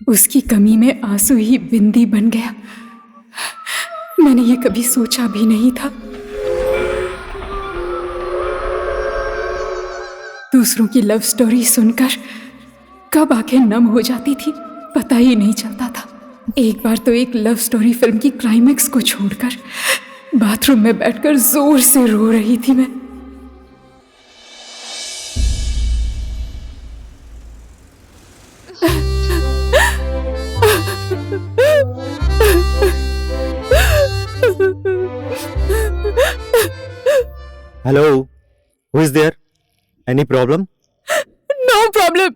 उसकी कमी में आंसू ही बिंदी बन गया। मैंने ये कभी सोचा भी नहीं था। दूसरों की लव स्टोरी सुनकर कब आंखें नम हो जाती थी पता ही नहीं चलता था। एक बार तो एक लव स्टोरी फिल्म की क्लाइमेक्स को छोड़कर बाथरूम में बैठकर जोर से रो रही थी मैं। Hello, who is there? Any problem? No problem.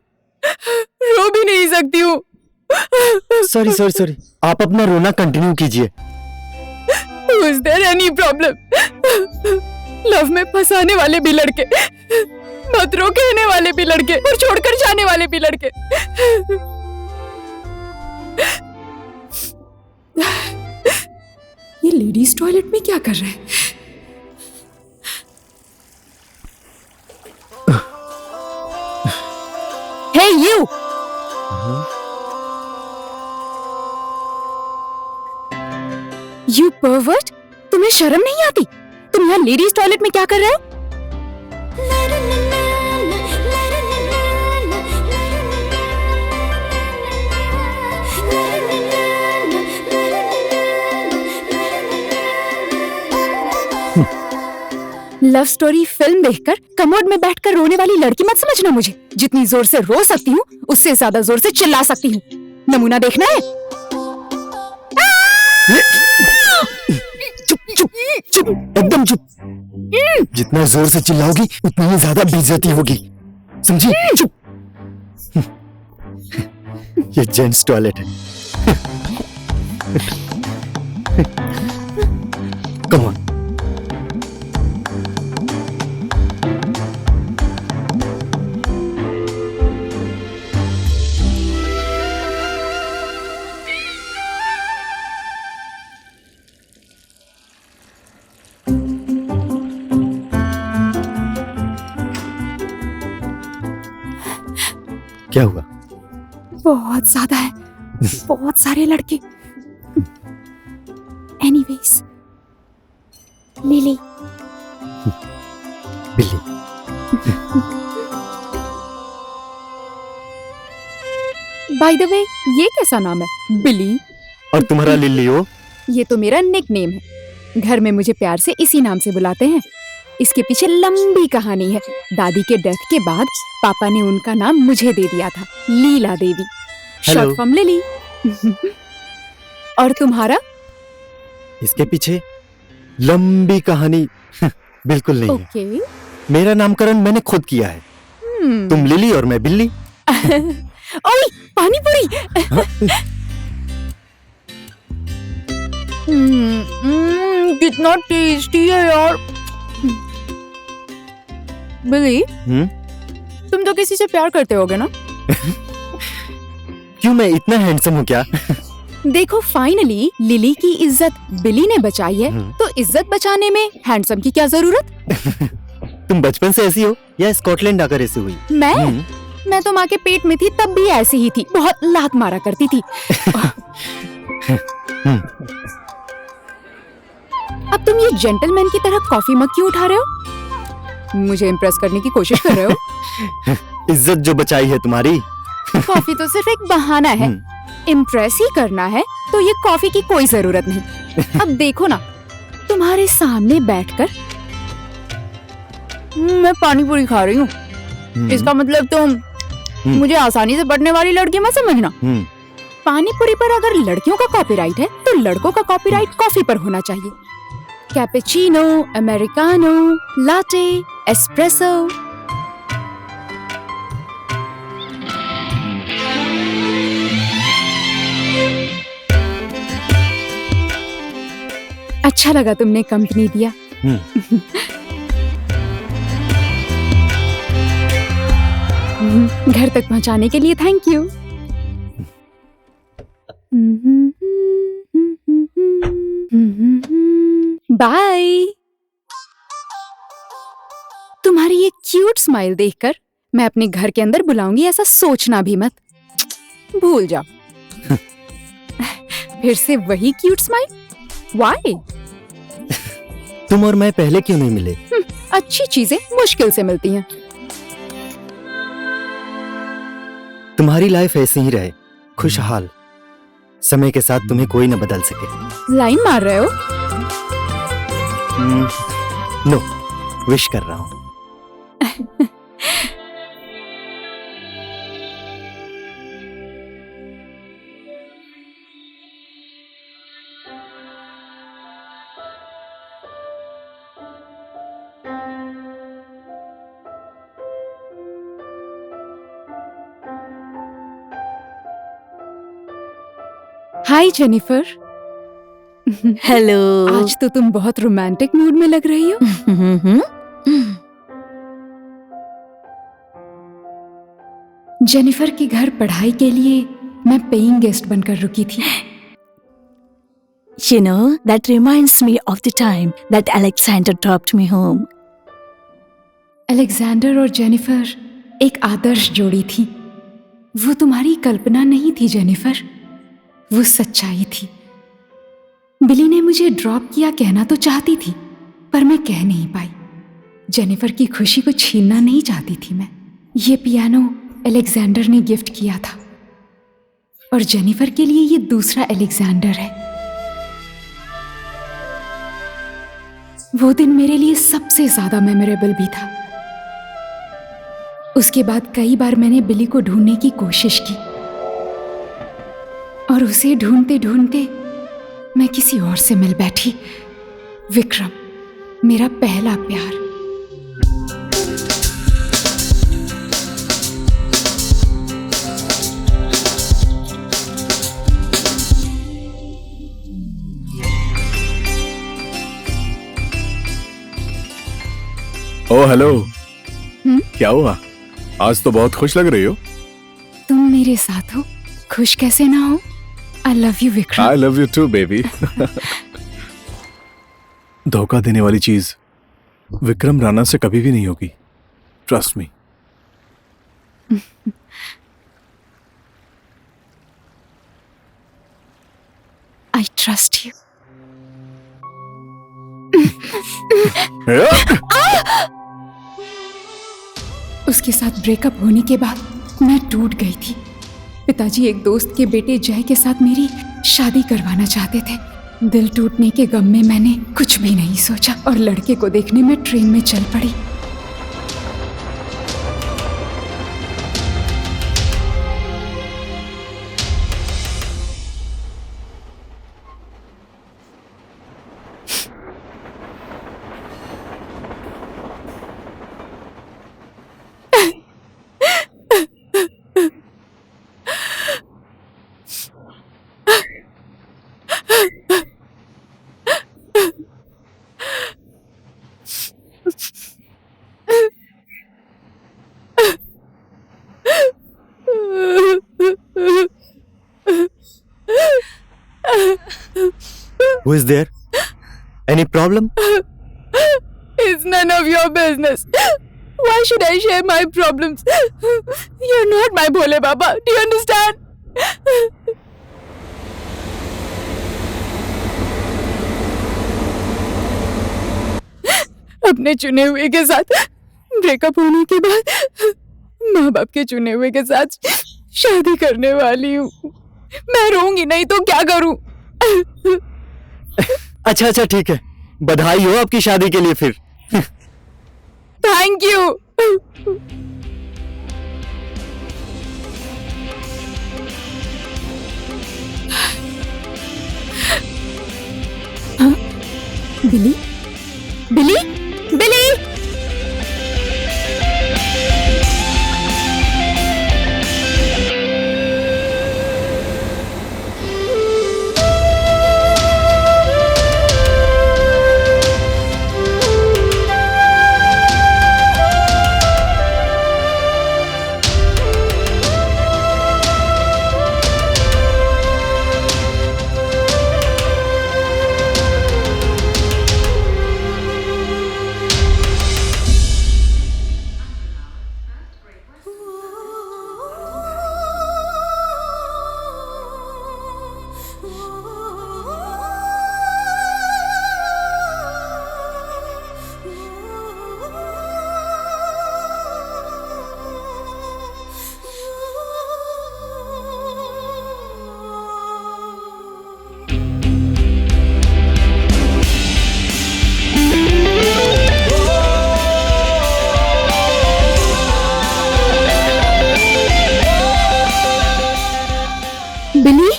रो भी नहीं सकती हूँ। सॉरी आप अपना रोना कंटिन्यू कीजिए। Is there any problem? Love में फंसाने वाले भी लड़के, मत रो कहने वाले भी लड़के और छोड़कर जाने वाले भी लड़के। ये लेडीज टॉयलेट में क्या कर रहे हैं? Hey you! You pervert! तुम्हें शर्म नहीं आती? तुम यहाँ लेडीज टॉयलेट में क्या कर रहे हो? लव स्टोरी फिल्म देखकर कमोड में बैठकर रोने वाली लड़की मत समझना मुझे। जितनी जोर से रो सकती हूँ उससे ज्यादा जोर से चिल्ला सकती हूँ। नमूना देखना है? चुप एकदम चुप। जितना जोर से चिल्लाओगी उतनी ही ज्यादा बेइज्जती होगी, समझी? चुप। ये जेंट्स टॉयलेट है। Come on. क्या हुआ? बहुत ज्यादा है, बहुत सारे लड़के। Anyways, lily. बिल्ली। बाय द वे, ये कैसा नाम है? बिली। और तुम्हारा लिली हो? ये तो मेरा निक नेम है। घर में मुझे प्यार से इसी नाम से बुलाते हैं। इसके पीछे लंबी कहानी है। दादी के डेथ के बाद पापा ने उनका नाम मुझे दे दिया था, Leela Devi, short form lily. और तुम्हारा? इसके पीछे लंबी कहानी बिल्कुल नहीं है। ओके। मेरा नामकरण मैंने खुद किया है। तुम लिली और मैं बिल्ली। ओए, पानी पूरी। कितना टेस्टी है यार। बिली, तुम तो किसी से प्यार करते होगे ना? क्यों, मैं इतना हैंडसम हूँ क्या? देखो, फाइनली लिली की इज्जत बिली ने बचाई है, तो इज्जत बचाने में हैंडसम की क्या जरूरत? तुम बचपन से ऐसी हो या स्कॉटलैंड आकर ऐसी हुई? मैं तो माँ के पेट में थी तब भी ऐसी ही थी, बहुत लात मारा करती थी। अब तुम ये जेंटलमैन की तरह कॉफी मग क्यों उठा रहे हो? मुझे इम्प्रेस करने की कोशिश कर रहे हो? इज्जत जो बचाई है तुम्हारी। कॉफी तो सिर्फ एक बहाना है। इम्प्रेस ही करना है तो ये कॉफी की कोई जरूरत नहीं। अब देखो ना, तुम्हारे सामने बैठकर मैं पानी पूरी खा रही हूँ। इसका मतलब तुम मुझे आसानी से बढ़ने वाली लड़की मत समझना। पानी पूरी पर अगर लड़कियों का कॉपीराइट है तो लड़कों का कॉपीराइट कॉफी पर होना चाहिए। Cappuccino, americano, latte, espresso. अच्छा लगा तुमने कंपनी दिया। घर तक पहुंचाने के लिए थैंक यू। बाय। तुम्हारी ये क्यूट स्माइल देखकर मैं अपने घर के अंदर बुलाऊंगी, ऐसा सोचना भी मत। भूल जाओ। फिर से वही क्यूट स्माइल? व्हाई? तुम और मैं पहले क्यों नहीं मिले? अच्छी चीजें मुश्किल से मिलती हैं। तुम्हारी लाइफ ऐसे ही रहे, खुशहाल। समय के साथ तुम्हें कोई न बदल सके। लाइन मार रहे हो? नो, विश कर रहा हूँ। हाय जेनिफर। हेलो। आज तो तुम बहुत रोमांटिक मूड में लग रही हो। जेनिफर के घर पढ़ाई के लिए मैं पेइंग गेस्ट बनकर रुकी थी। You know, that reminds me of the time that Alexander dropped me home. Alexander और जेनिफर एक आदर्श जोड़ी थी। वो तुम्हारी कल्पना नहीं थी जेनिफर, वो सच्चाई थी। बिली ने मुझे ड्रॉप किया कहना तो चाहती थी, पर मैं कह नहीं पाई। जेनिफर की खुशी को छीनना नहीं चाहती थी मैं। ये पियानो अलेक्जेंडर ने गिफ्ट किया था और जेनिफर के लिए ये दूसरा अलेक्जेंडर है। वो दिन मेरे लिए सबसे ज्यादा मेमोरेबल भी था। उसके बाद कई बार मैंने बिली को ढूंढने की कोशिश की और उसे ढूंढते ढूंढते मैं किसी और से मिल बैठी। विक्रम, मेरा पहला प्यार। Oh hello. क्या हुआ? आज तो बहुत खुश लग रही हो। तुम मेरे साथ हो, खुश कैसे ना हो। I love you, Vikram. I love you too, baby। धोखा देने वाली चीज विक्रम राणा से कभी भी नहीं होगी। Trust me. I trust you। उसके साथ ब्रेकअप होने के बाद मैं टूट गई थी। पिताजी एक दोस्त के बेटे जय के साथ मेरी शादी करवाना चाहते थे। दिल टूटने के गम में मैंने कुछ भी नहीं सोचा और लड़के को देखने में ट्रेन में चल पड़ी। Who is there? Any problem? It's none of your business. Why should I share my problems? You're not my Bhole Baba. Do you understand? अपने चुने हुए के साथ ब्रेकअप होने के बाद माँ बाप के चुने हुए के साथ शादी करने वाली हूँ। मैं रोऊंगी नहीं तो क्या करूँ? अच्छा अच्छा ठीक है, बधाई हो आपकी शादी के लिए फिर। Thank you. हाँ? बिली? बिली? बिली? Billy?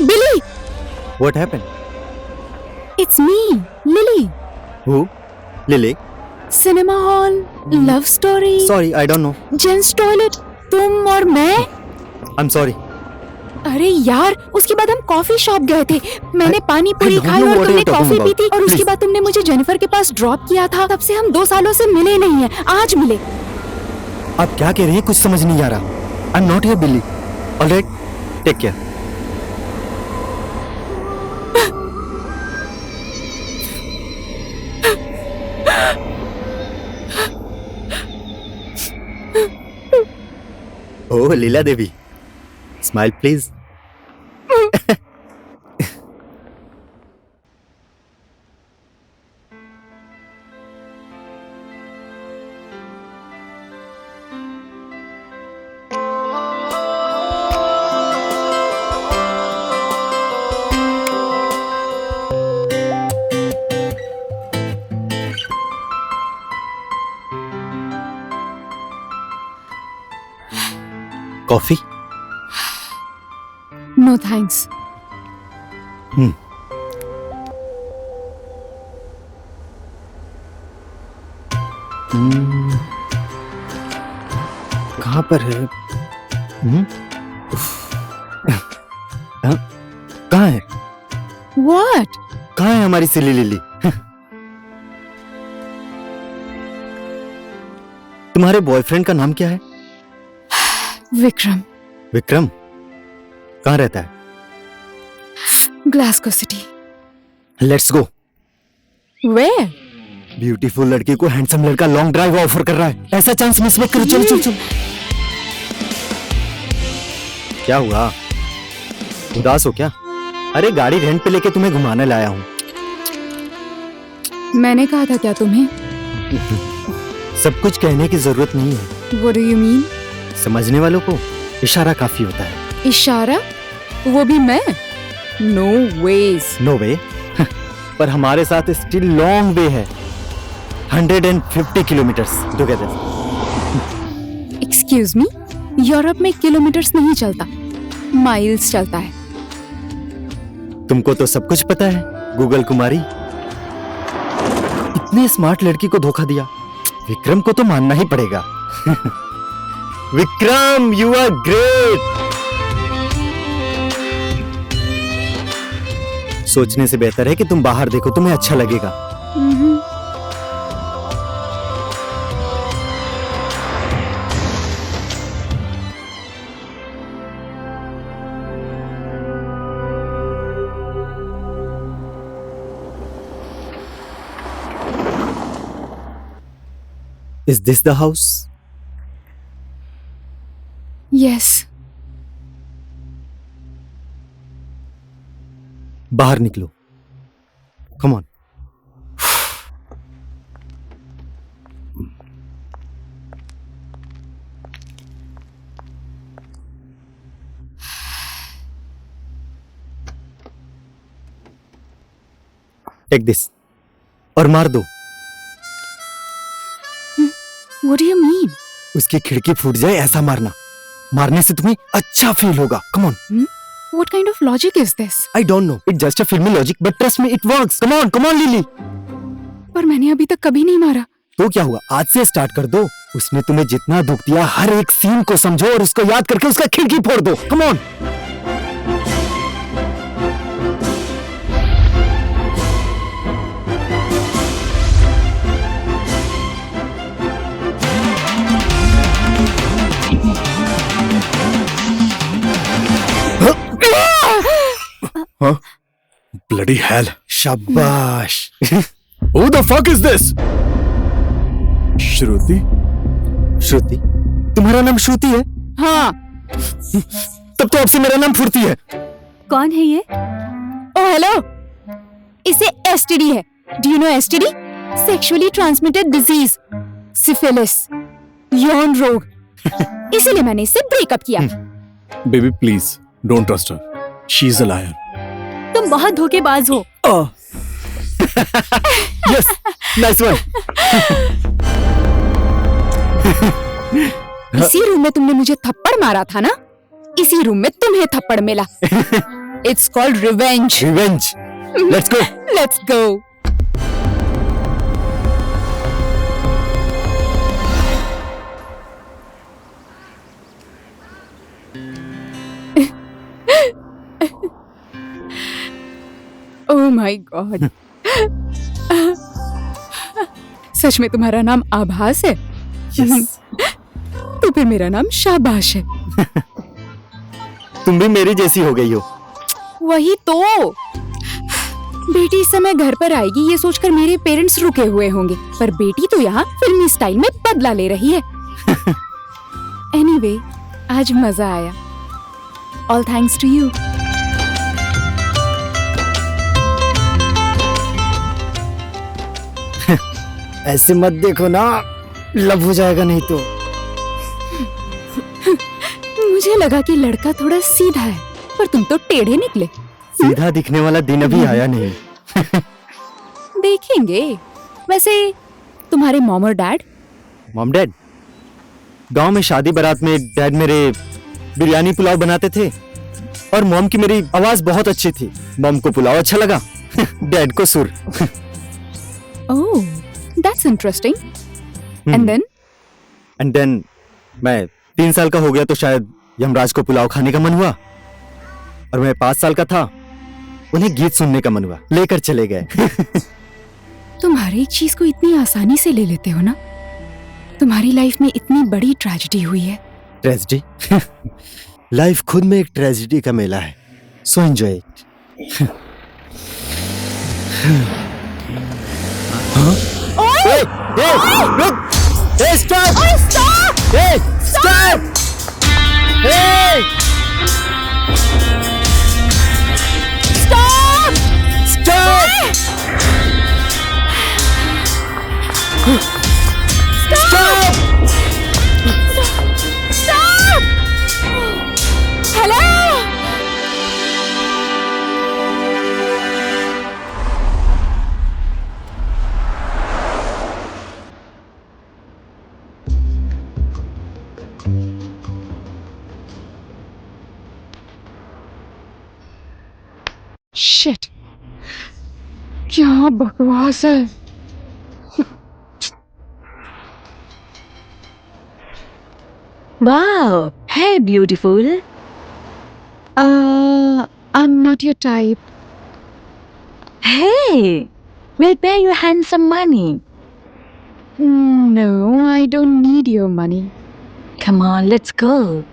Billy! What happened? It's me, Lily. Who? Lily? Cinema hall, love story, Sorry, I don't know. Gents toilet, तुम और मैं। I'm sorry. अरे यार, उसके बाद हम कॉफी शॉप गए थे। मैंने पानी पूरी I don't खाई know और what तुमने you're talking coffee P about. थी और उसके Please. बाद तुमने मुझे जेनिफर के पास ड्रॉप किया था। तब से हम 2 सालों से मिले नहीं हैं। आज मिले। आप क्या कह रही हैं? कुछ समझ नहीं आ रहा। I'm not here, Billy. All right, take care. Oh, Leela Devi. Smile, please. Coffee? No thanks. कहाँ पर है? हाँ? कहाँ है? व्हाट? कहाँ है हमारी सिली लिली? तुम्हारे बॉयफ्रेंड का नाम क्या है? विक्रम। विक्रम? कहाँ रहता है? Glasgow city. Let's go. Where? Beautiful लड़की को हैंडसम लड़का लॉन्ग ड्राइव ऑफर कर रहा है। ऐसा चांस मिस मत करो। चलो चलो चलो। क्या हुआ? उदास हो क्या? अरे गाड़ी रेंट पे लेके तुम्हें घुमाने लाया हूँ। मैंने कहा था क्या तुम्हें? सब कुछ कहने की जरूरत नहीं है। What do you mean? समझने वालों को इशारा काफी होता है। इशारा? वो भी मैं? No ways. No way. पर हमारे साथ स्टिल लॉन्ग वे है, 150 kilometres together. Excuse me, Europe में किलोमीटर्स नहीं चलता, माइल्स चलता है। तुमको तो सब कुछ पता है गूगल कुमारी। इतने स्मार्ट लड़की को धोखा दिया, विक्रम को तो मानना ही पड़ेगा। Vikram, you are great. सोचने से बेहतर है कि तुम बाहर देखो, तुम्हें अच्छा लगेगा। Is this the house? Yes. बाहर निकलो। Come on. Take this. और मार दो। What do you mean? उसकी खिड़की फूट जाए ऐसा मारना। मारने से तुम्हें अच्छा फील होगा। Come on. What kind of logic is this? I don't know. It's just a filmy logic, but trust me, it works. Come on, Lily. पर मैंने अभी तक कभी नहीं मारा। तो क्या हुआ? आज से स्टार्ट कर दो। उसने तुम्हें जितना दुख दिया, हर एक सीन को समझो और उसको याद करके उसका खिड़की फोड़ दो। Come on. Huh? Bloody hell. शाबाश। Who the fuck is this? श्रुति? श्रुति? तुम्हारा नाम श्रुति है? हाँ। तब तो आपसे मेरा नाम फुर्ती है। कौन है ये? ओ हेलो, इसे एसटीडी है। Do you know STD? Sexually transmitted disease, syphilis, यौन रोग। इसीलिए मैंने इससे ब्रेकअप किया। Baby, please don't trust her. She's a liar. तुम बहुत धोखेबाज हो। Yes, nice one. इसी रूम में तुमने मुझे थप्पड़ मारा था ना? इसी रूम में तुम्हें थप्पड़ मिला। It's called revenge. Revenge. Let's go. Let's go. Oh my God. सच में तुम्हारा नाम आभास है? Yes. तो फिर मेरा नाम शाबाश है। तुम भी मेरी जैसी हो गई हो। वही तो। बेटी इस समय घर पर आएगी ये सोचकर मेरे पेरेंट्स रुके हुए होंगे, पर बेटी तो यहाँ फिल्मी स्टाइल में बदला ले रही है। एनीवे, आज मजा आया। All thanks to you. ऐसे मत देखो ना, लब हो जाएगा नहीं तो। मुझे लगा कि लड़का थोड़ा सीधा है, पर तुम तो टेढ़े निकले। सीधा दिखने वाला दिन अभी आया नहीं। देखेंगे। वैसे तुम्हारे मॉम और डैड? मॉम डैड गांव में शादी बारात में डैड मेरे बिरयानी पुलाव बनाते थे और मॉम की मेरी आवाज बहुत अच्छी थी। मॉम को पुलाव अच्छा लगा, डैड को सुर। Oh, that's interesting. And then? मैं 3 साल का हो गया तो शायद यमराज को पुलाव खाने का मन हुआ, और मैं 5 साल का था, उन्हें गीत सुनने का मन हुआ, लेकर चले गए। तुम हर एक चीज को इतनी आसानी से ले लेते हो ना। तुम्हारी लाइफ में इतनी बड़ी ट्रेजेडी हुई है। ट्रेजेडी? लाइफ खुद में एक ट्रेजेडी का मेला है, so enjoy it. Stop! Stop! क्या बकवास है। Wow, hey, beautiful. I'm not your type. Hey, we'll pay you handsome money. No, I don't need your money. Come on, let's go.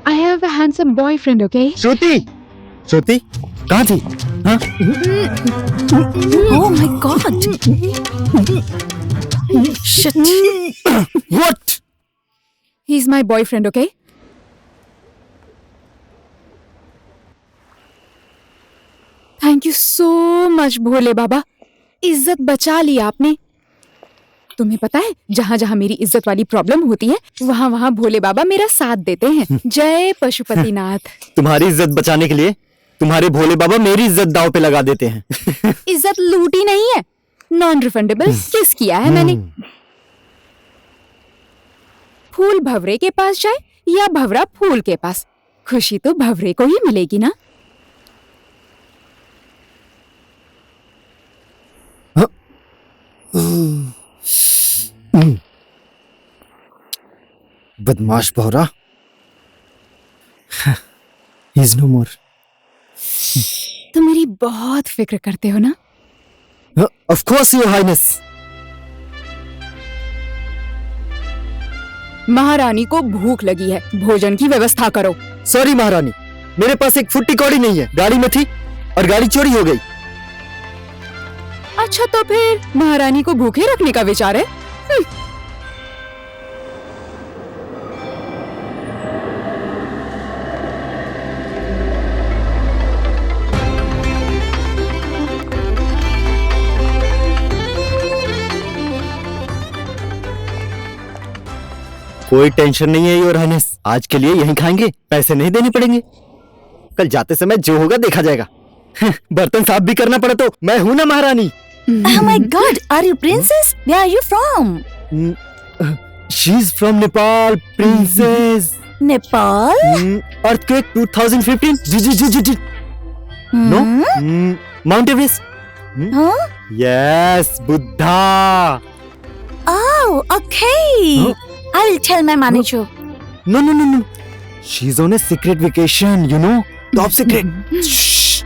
I have a handsome boyfriend, okay? श्रुति, श्रुति कहाँ थी? हाँ? Oh my God. Shit. What? He's my boyfriend, okay? Thank you so much Bhole Baba, इज्जत बचा ली आपने। तुम्हें पता है, जहाँ जहाँ मेरी इज्जत वाली प्रॉब्लम होती है, वहाँ वहाँ भोले बाबा मेरा साथ देते हैं। जय पशुपतिनाथ। तुम्हारी इज्जत बचाने के लिए तुम्हारे भोले बाबा मेरी इज्जत दांव पे लगा देते हैं। इज्जत लूटी नहीं है, नॉन रिफंडेबल किस किया है मैंने। फूल भवरे के पास जाए या भवरा फूल के पास, खुशी तो भवरे को ही मिलेगी ना। बदमाश भौरा। He is no more. तुम मेरी बहुत फिक्र करते हो ना। Of course, Your Highness. महारानी को भूख लगी है, भोजन की व्यवस्था करो। सॉरी महारानी, मेरे पास एक फुट्टी कौड़ी नहीं है, गाड़ी में थी और गाड़ी चोरी हो गई। अच्छा तो फिर महारानी को भूखे रखने का विचार है? कोई टेंशन नहीं है योर हाइनेस, आज के लिए यहीं खाएंगे, पैसे नहीं देने पड़ेंगे। कल जाते समय जो होगा देखा जाएगा। बर्तन साफ भी करना पड़ा तो मैं हूं ना महारानी। Oh my God, are you princess? Where are you from? She is from Nepal, princess. Nepal? Earthquake 2015. Ji. No? Mount Everest. Huh? Yes, Buddha. Oh, okay. Huh? I will tell my manager. No. She's on a secret vacation, you know? Top secret. Shh.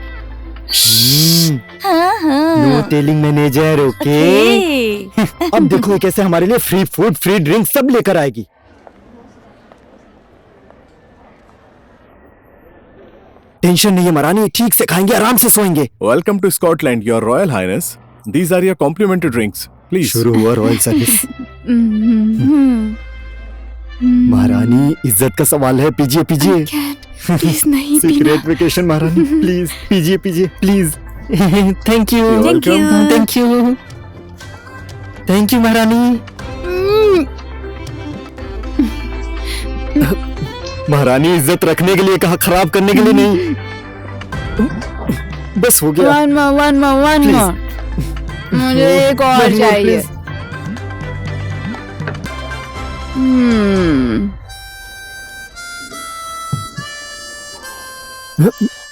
No telling manager, okay? अब देखो ये कैसे हमारे लिए free food, free drink सब लेकर आएगी। Tension नहीं है महारानी, ठीक से खाएंगे, आराम से सोएंगे। Welcome to Scotland, Your Royal Highness. These are your complimentary drinks. Please. शुरू हुआ रॉयल सर्विस। महारानी इज्जत का सवाल है, पीजिए। प्लीज नहीं पीना। सीक्रेट वेकेशन महारानी, प्लीज पीजिए please. Thank you You're welcome. Thank you महारानी। महारानी इज्जत रखने के लिए कहा, खराब करने के लिए नहीं। बस हो गया। One Please. मोर। मुझे एक और One more, चाहिए। please.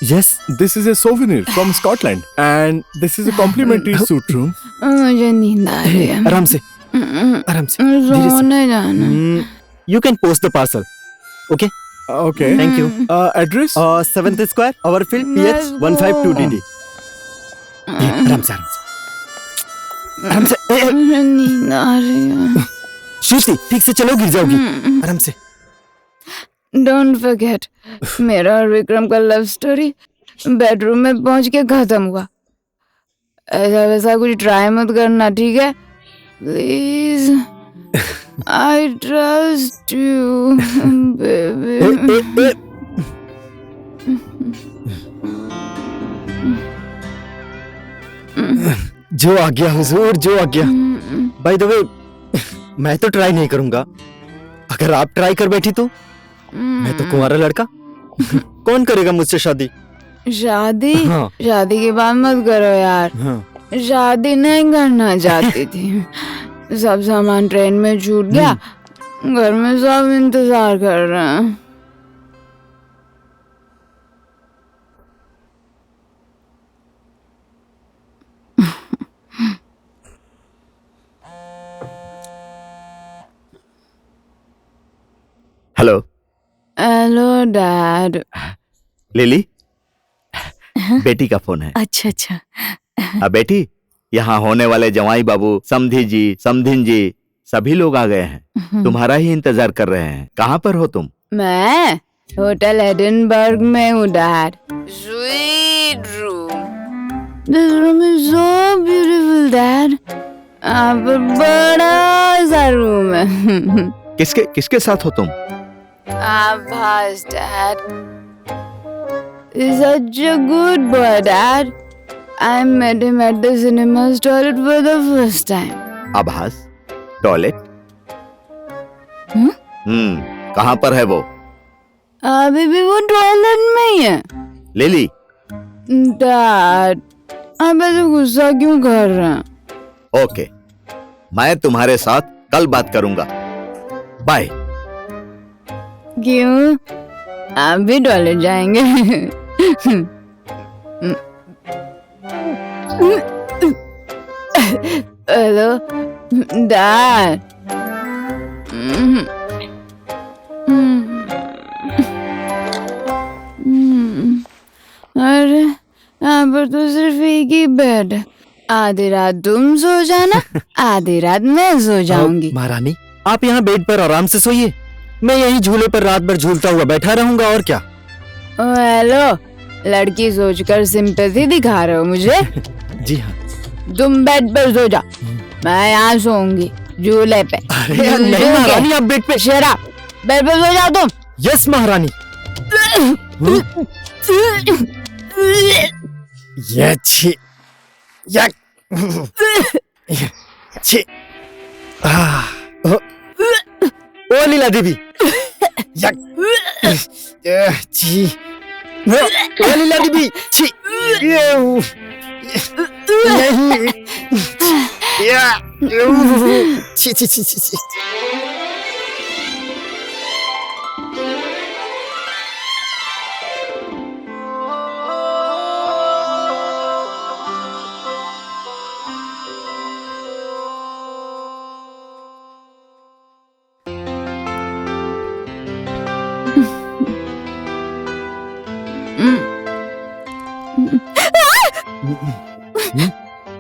Yes. This is a souvenir from Scotland, and this is a complimentary suite room. मुझे नींद आ रही है। आराम से धीरे से। सोने जाना। You can post the parcel. Okay. Okay. Thank you. Address? 7th Square, Overfield, PH 152DD. ये, आराम से। मुझे नींद आ रही है। श्रुति, ठीक से चलो, गिर जाओगी। आराम से। डोंट फॉरगेट, मेरा और विक्रम का लव स्टोरी बेडरूम में पहुंच के खत्म हुआ। ऐसा वैसा कुछ ट्राई मत करना, ठीक है? Please, I trust you baby. जो आ गया हुजूर, जो आ गया। बाय द वे, मैं तो ट्राई नहीं करूंगा। अगर आप ट्राई कर बैठी तो मैं तो कुंवारा लड़का। कौन करेगा मुझसे शादी? शादी? हाँ। शादी की बात मत करो यार। हाँ। शादी नहीं करना चाहती थी। सब सामान ट्रेन में छूट गया, घर में सब इंतजार कर रहे हैं। Hello hello dad. लिली, बेटी का फोन है। अच्छा अच्छा। अब बेटी, यहाँ होने वाले जवाई बाबू, समधी जी, समधिन जी, सभी लोग आ गए हैं। तुम्हारा ही इंतजार कर रहे हैं। कहाँ पर हो तुम? मैं होटल एडिनबर्ग में हूँ dad. Suite room. This room is so beautiful dad. यहाँ पर बड़ा सा रूम है। किसके साथ हो तुम? आभास dad. He's such a good boy, Dad. I met him at the cinema toilet for the first time. आभास टॉयलेट? कहाँ पर है वो? अभी भी वो टॉयलेट में ही है। लिली, डैड, आप ऐसे गुस्सा क्यों कर रहे हैं? ओके, मैं तुम्हारे साथ कल बात करूंगा। बाय। क्यों? आप भी टॉयलेट जाएंगे? Hello dad. अरे यहाँ पर तो सिर्फ एक ही बेड है। आधी रात तुम सो जाना, आधी रात मैं सो जाऊंगी। महारानी, आप यहाँ बेड पर आराम से सोइए, मैं यहीं झूले पर रात भर झूलता हुआ बैठा रहूंगा। और क्या? हेलो, लड़की सोचकर सिंपैथी दिखा रहे हो मुझे? जी हाँ। तुम बेड पर सो जाओ, मैं यहाँ सोऊंगी झूले पे। अरे नहीं महारानी, आप बेड पे। शराब, बेड पे सो जाओ तुम। यस महारानी। ये छी, या छी, ओ लीला देवी, या छी, ओ लीला देवी, छी, नहीं, या छी छी छी छी छी।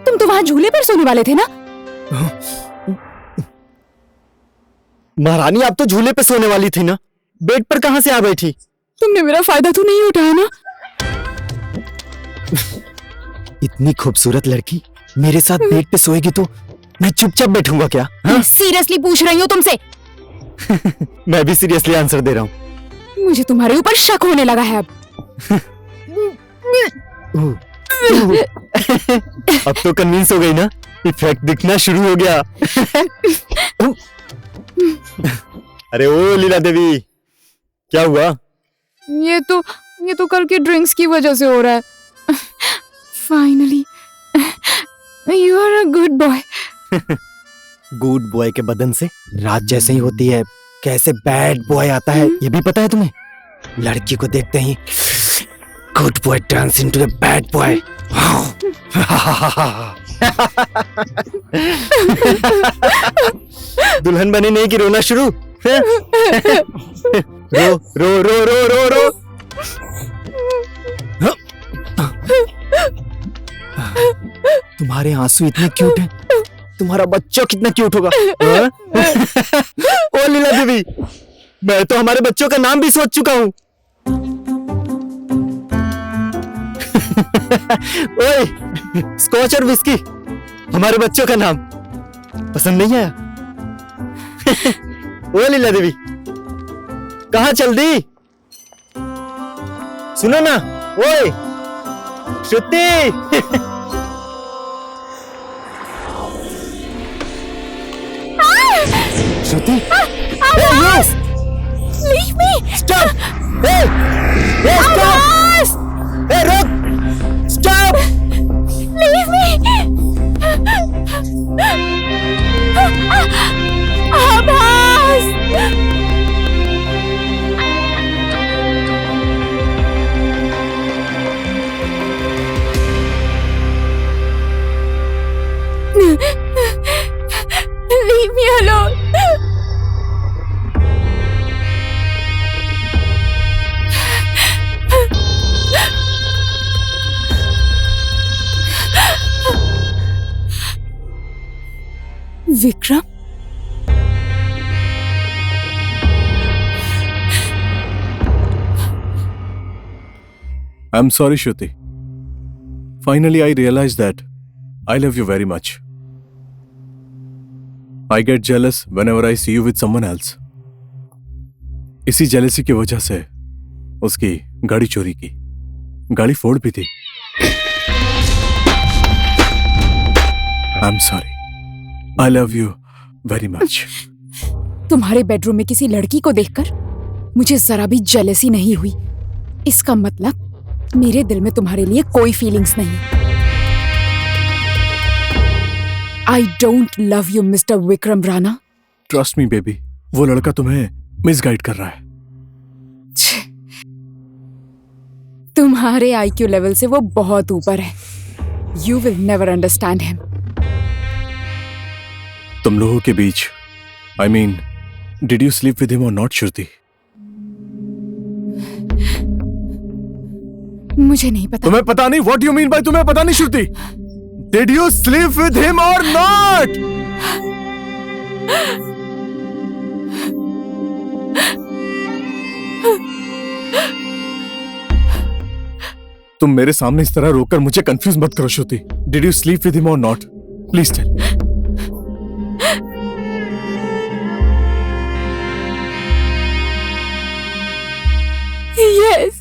तुम तो वहाँ झूले पर सोने वाले थे ना? महारानी, आप तो झूले पे सोने वाली थी ना, बेड पर कहाँ से आ बैठी? तुमने मेरा फायदा तो नहीं उठाया ना? इतनी खूबसूरत लड़की मेरे साथ बेड पे सोएगी तो मैं चुपचाप बैठूंगा क्या? हाँ? सीरियसली पूछ रही हूँ तुमसे। मैं भी सीरियसली आंसर दे रहा हूँ। मुझे तुम्हारे ऊपर शक होने लगा है अब। अब तो कन्विंस हो गई ना? इफेक्ट दिखना शुरू हो गया। अरे ओ लीला देवी, क्या हुआ? ये तो कल की ड्रिंक्स की वजह से हो रहा है। Finally you are a good boy. Good boy के बदन से रात जैसे ही होती है, कैसे बैड बॉय आता है ये भी पता है तुम्हें? लड़की को देखते ही good boy turns into the bad boy. दुल्हन बने नहीं कि रोना शुरू? रो रो रो रो रो रो। तुम्हारे आंसू इतने क्यूट हैं, तुम्हारा बच्चा कितना क्यूट होगा। ओ लीला देवी, मैं तो हमारे बच्चों का नाम भी सोच चुका हूँ। ओए, स्कॉच और विस्की, हमारे बच्चों का नाम पसंद नहीं आया? ओ लीला देवी, कहाँ चल दी? सुनो ना, ओए श्रुति। श्रुति, आवाज! Leave me! स्टॉप! स्टॉप! रुक! स्टॉप! Leave me! आवाज! Leave me alone! Vikram? I'm sorry, Shruti. Finally, I realized that I love you very much. I get jealous whenever I see you with someone else. इसी jealousy की वजह से उसकी गाड़ी चोरी की, गाड़ी फोड़ भी थी। I'm sorry. I love you very much. तुम्हारे बेडरूम में किसी लड़की को देखकर मुझे जरा भी जेलेसी नहीं हुई। इसका मतलब मेरे दिल में तुम्हारे लिए कोई फीलिंग्स नहीं। I don't love you, Mr. Vikram Rana. Trust me, baby. वो लड़का तुम्हें मिसगाइड कर रहा है। तुम्हारे IQ लेवल से वो बहुत ऊपर है। You will never understand him. तुम लोगों के बीच, I mean, did you sleep with him or not, Shruti? मुझे नहीं पता। तुम्हें पता नहीं? What do you mean by तुम्हें पता नहीं, श्रुति? Did you sleep with him or not? तुम मेरे सामने इस तरह रोकर मुझे कंफ्यूज मत करो, श्रुति। Did you sleep with him or not? Please tell me. Yes.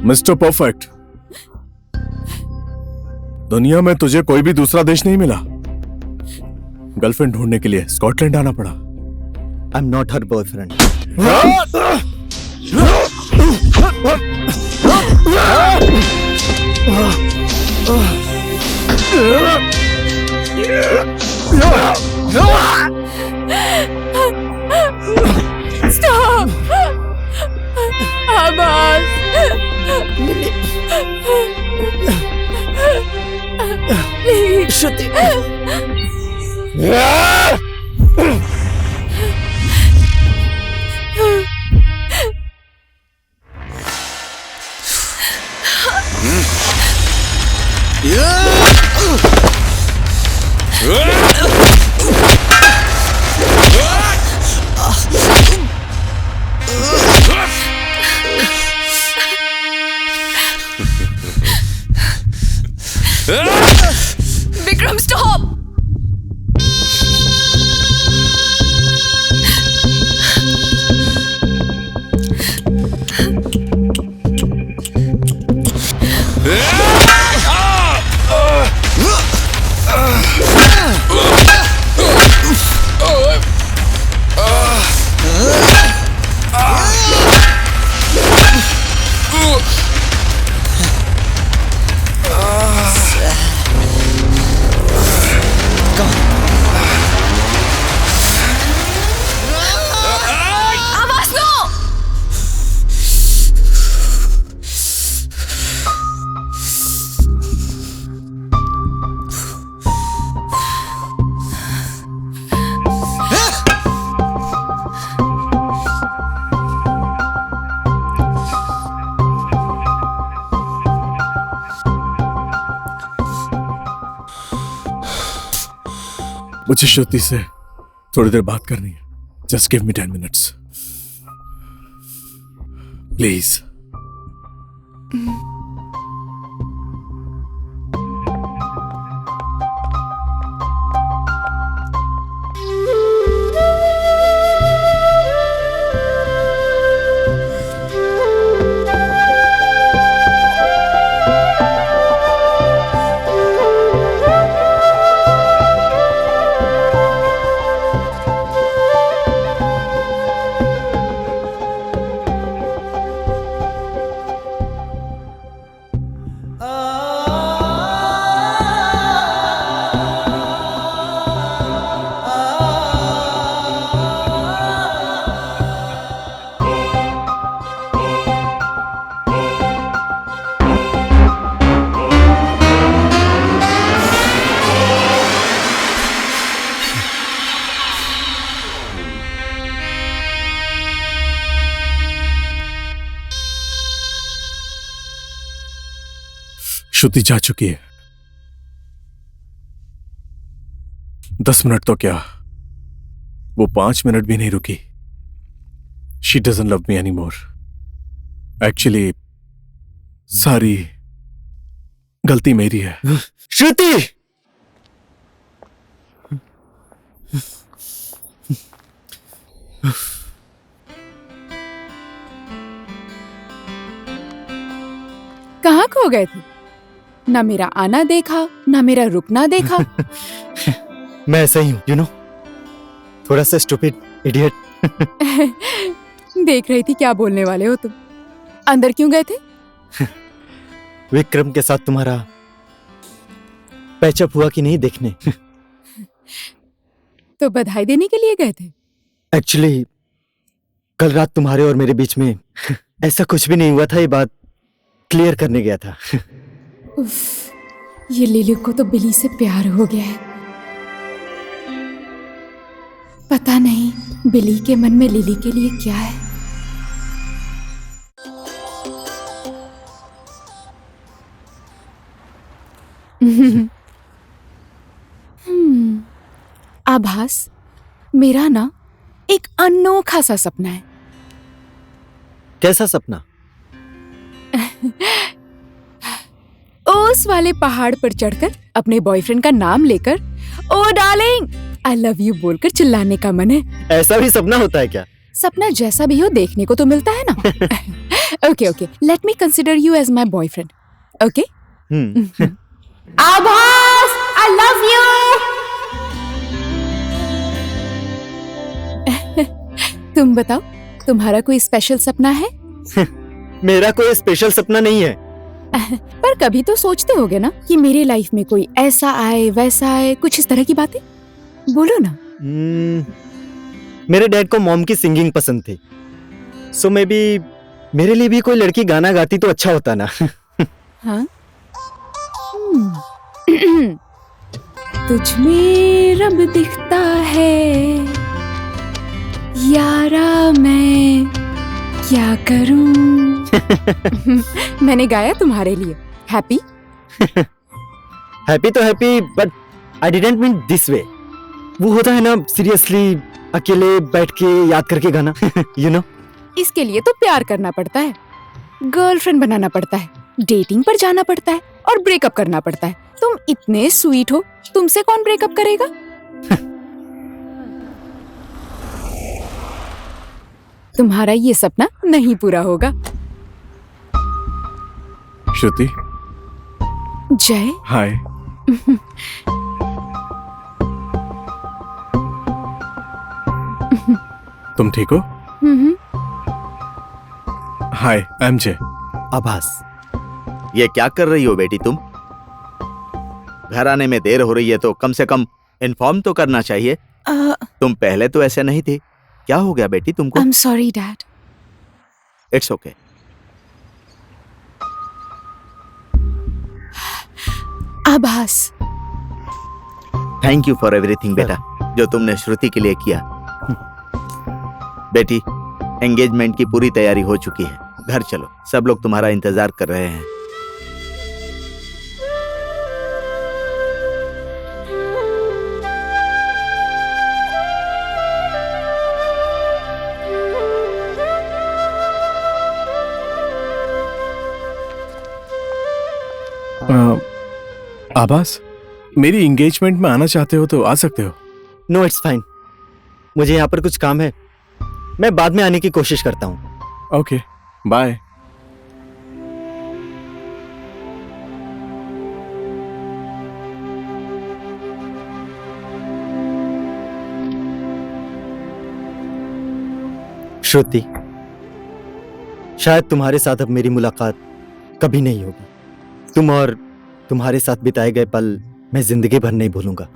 Mister perfect, दुनिया में तुझे कोई भी दूसरा देश नहीं मिला। गर्लफ्रेंड ढूंढने के लिए स्कॉटलैंड आना पड़ा। I'm not her boyfriend. Stop! Abbas! Shruti. Vikram, stop! मुझे श्रुति से थोड़ी देर बात करनी है। Just give me 10 minutes. Please. Shruti जा चुकी है। 10 मिनट तो क्या, वो 5 मिनट भी नहीं रुकी। She doesn't love me any more. Actually सारी गलती मेरी है। श्रुति! कहाँ खो गए थे? ना मेरा आना देखा, ना मेरा रुकना देखा। मैं ऐसा ही हूं, यू नो, थोड़ा सा स्टूपिड इडियट। देख रही थी क्या बोलने वाले हो तुम। अंदर क्यों गए थे? विक्रम के साथ तुम्हारा पैचअप हुआ कि नहीं देखने। तो बधाई देने के लिए गए थे? एक्चुअली कल रात तुम्हारे और मेरे बीच में ऐसा कुछ भी नहीं हुआ था, ये बात क्लियर करने गया था। उफ, ये लिली को तो बिली से प्यार हो गया है। पता नहीं बिली के मन में लिली के लिए क्या है। आभास, मेरा ना एक अनोखा सा सपना है। कैसा सपना? उस वाले पहाड़ पर चढ़कर अपने बॉयफ्रेंड का नाम लेकर ओ डार्लिंग आई लव यू बोलकर चिल्लाने का मन है। ऐसा भी सपना होता है क्या? सपना जैसा भी हो देखने को तो मिलता है ना। Okay okay, let me consider you as my boyfriend. Okay? Abhas, I love you. तुम बताओ, तुम्हारा कोई स्पेशल सपना है? मेरा कोई स्पेशल सपना नहीं है। पर कभी तो सोचते होगे ना कि मेरी लाइफ में कोई ऐसा आए वैसा आए, कुछ इस तरह की बातें बोलो ना। मेरे डैड को मॉम की सिंगिंग पसंद थी, सो मे बी मेरे लिए भी कोई लड़की गाना गाती तो अच्छा होता ना। हाँ? तुझ में रब दिखता है यारा, मैं क्या करूं। मैंने गाया तुम्हारे लिए। हैप्पी? हैप्पी तो happy, but I didn't mean this way. वो होता है ना सीरियसली अकेले बैठ के याद करके गाना। यू नो, इसके लिए तो प्यार करना पड़ता है, गर्लफ्रेंड बनाना पड़ता है, डेटिंग पर जाना पड़ता है और ब्रेकअप करना पड़ता है। तुम इतने स्वीट हो, तुमसे कौन ब्रेकअप करेगा? तुम्हारा ये सपना नहीं पूरा होगा। श्रुति, जय। हाय। तुम ठीक हो? हाय, आई एम जय। आभास। ये क्या कर रही हो बेटी तुम? घर आने में देर हो रही है तो कम से कम इन्फॉर्म तो करना चाहिए। तुम पहले तो ऐसे नहीं थी। क्या हो गया बेटी तुमको? I'm sorry, Dad. It's okay. आभास, थैंक यू फॉर एवरीथिंग बेटा, जो तुमने श्रुति के लिए किया। बेटी, एंगेजमेंट की पूरी तैयारी हो चुकी है। घर चलो, सब लोग तुम्हारा इंतजार कर रहे हैं। आभास, मेरी एंगेजमेंट में आना चाहते हो तो आ सकते हो। No, it's fine. मुझे यहाँ पर कुछ काम है, मैं बाद में आने की कोशिश करता हूँ। Okay, bye. श्रुति, शायद तुम्हारे साथ अब मेरी मुलाकात कभी नहीं होगी। तुम और तुम्हारे साथ बिताए गए पल मैं जिंदगी भर नहीं भूलूंगा।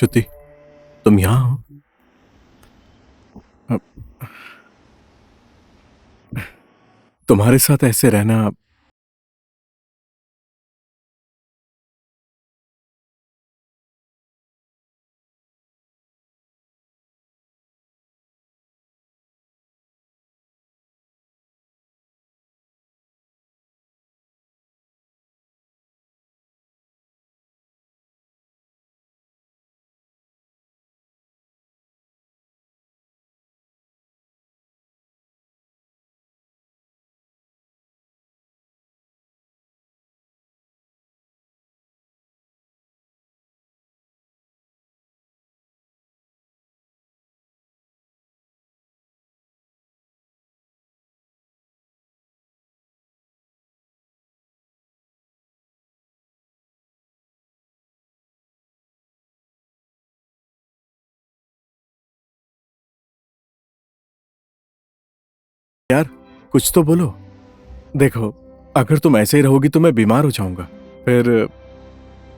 श्रुति, तुम यहाँ हो? तुम्हारे साथ ऐसे रहना यार, कुछ तो बोलो। देखो, अगर तुम ऐसे ही रहोगी तो मैं बीमार हो जाऊंगा, फिर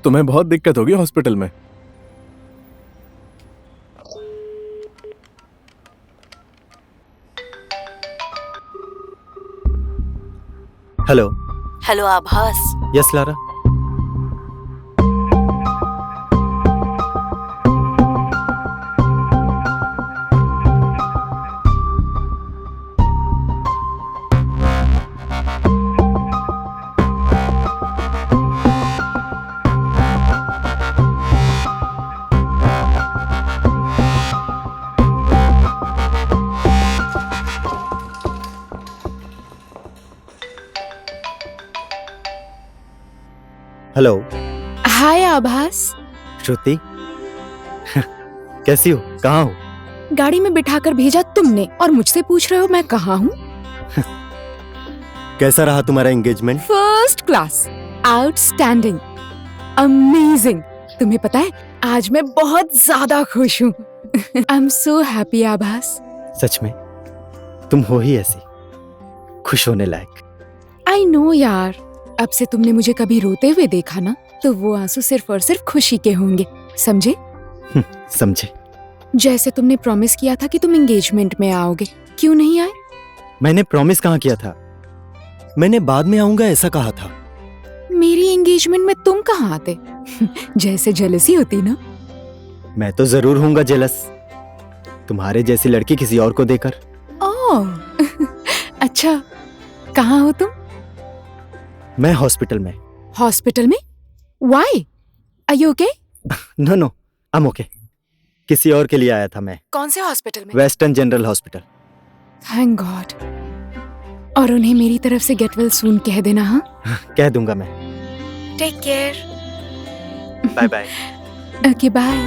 तुम्हें बहुत दिक्कत होगी हॉस्पिटल में। Hello. Hello, Abhas. Yes Lara. Hello. Hi Abhas. Shruti कैसी हो, कहाँ हो? गाड़ी में बिठाकर भेजा तुमने और मुझसे पूछ रहे हो मैं कहाँ हूँ? कैसा रहा तुम्हारा engagement? First class, outstanding, amazing. तुम्हें पता है आज मैं बहुत ज्यादा खुश हूँ। आई एम सो हैप्पी आभास। सच में तुम हो ही ऐसी खुश होने लायक। आई नो यार, अब से तुमने मुझे कभी रोते हुए देखा ना, तो वो आंसू सिर्फ और सिर्फ खुशी के होंगे, समझे? समझे। जैसे तुमने प्रॉमिस किया था कि तुम एंगेजमेंट में आओगे, क्यों नहीं आए? मैंने प्रॉमिस कहाँ किया था? मैंने बाद में आऊंगा ऐसा कहा था। मेरी एंगेजमेंट में तुम कहाँ आते? जैसे जेलसी होती ना। मैं तो जरूर हूँगा जेलस, तुम्हारे जैसी लड़की किसी और को देकर। ओह अच्छा, कहाँ हो तुम? मैं हॉस्पिटल में। हॉस्पिटल में? Why? Are you okay? No no, I am okay. किसी और के लिए आया था मैं। कौन से हॉस्पिटल में? Western general hospital. Thank God. और उन्हें मेरी तरफ से गेट वेल सून कह देना। हाँ, कह दूंगा मैं। Take care. Bye bye. Okay bye.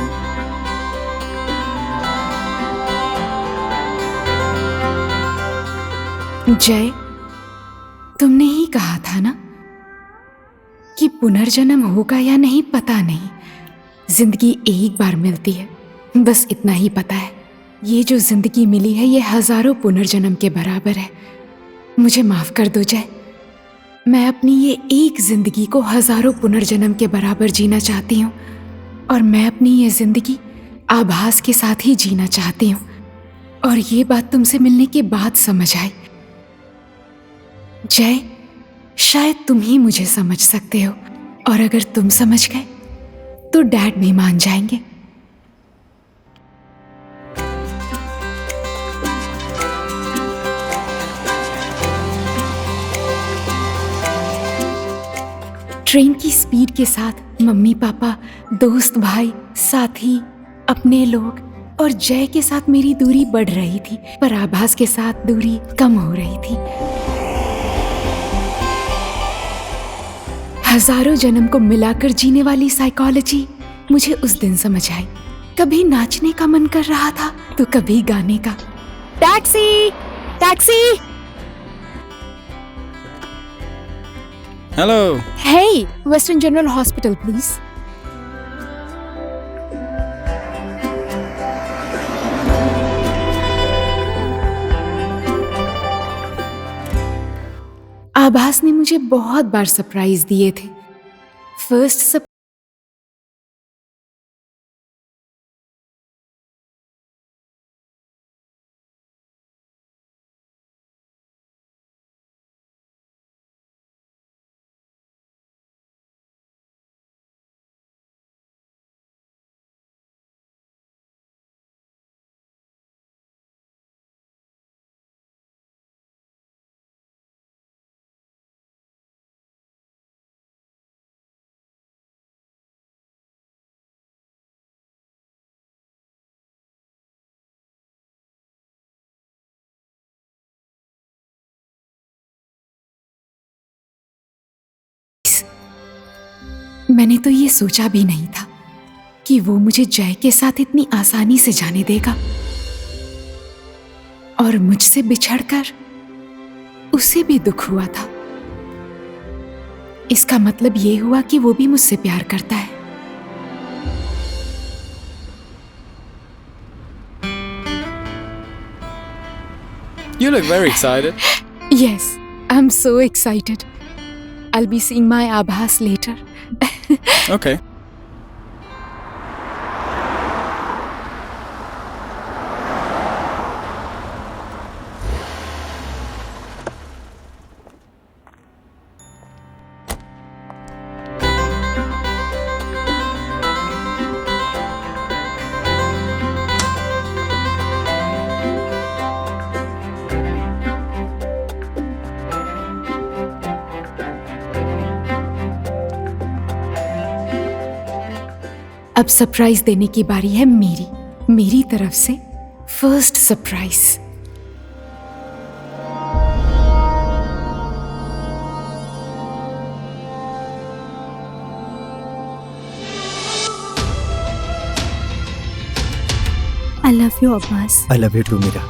Jay, तुमने ही कहा था ना कि पुनर्जन्म होगा या नहीं पता नहीं, जिंदगी एक बार मिलती है, बस इतना ही पता है। ये जो जिंदगी मिली है ये हजारों पुनर्जन्म के बराबर है। मुझे माफ कर दो जय, मैं अपनी ये एक जिंदगी को हजारों पुनर्जन्म के बराबर जीना चाहती हूँ, और मैं अपनी ये जिंदगी आभास के साथ ही जीना चाहती हूँ। और ये बात तुमसे मिलने के बाद समझ आई। जय, शायद तुम ही मुझे समझ सकते हो, और अगर तुम समझ गए तो डैड भी मान जाएंगे। ट्रेन की स्पीड के साथ मम्मी पापा, दोस्त भाई, साथी, अपने लोग और जय के साथ मेरी दूरी बढ़ रही थी, पर आभास के साथ दूरी कम हो रही थी। हजारों जन्म को मिलाकर जीने वाली साइकोलॉजी मुझे उस दिन समझ आई। कभी नाचने का मन कर रहा था तो कभी गाने का। Taxi, taxi. Hello. Hey, western general hospital please. Abhas ने मुझे बहुत बार सरप्राइज दिए थे। फर्स्ट मैंने तो ये सोचा भी नहीं था कि वो मुझे जय के साथ इतनी आसानी से जाने देगा, और मुझसे बिछड़कर उसे भी दुख हुआ था। इसका मतलब ये हुआ कि वो भी मुझसे प्यार करता है। You look very excited. Yes, I'm so excited. I'll be seeing my Abhas later. Okay. अब सरप्राइज देने की बारी है मेरी तरफ से first surprise. I love you, Abbas. I love you too Meera.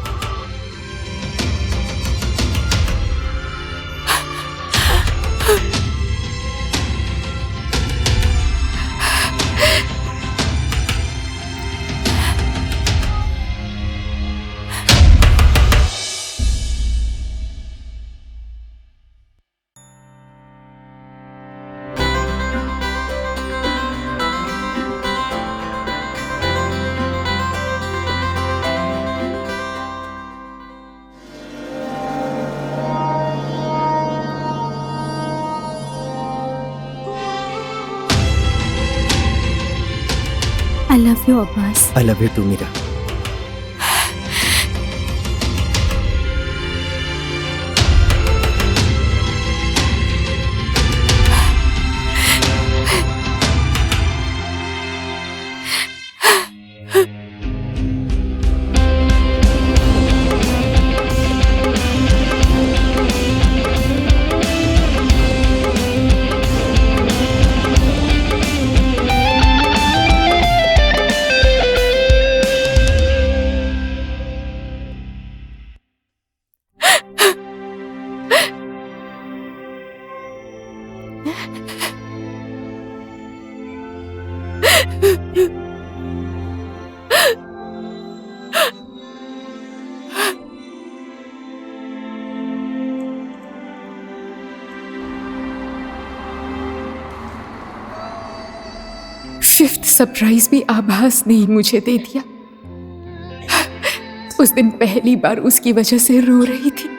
I love you, Abbas. I love you too Meera. Fifth surprise भी आभास ने ही मुझे दे दिया। उस दिन पहली बार उसकी वजह से रो रही थी।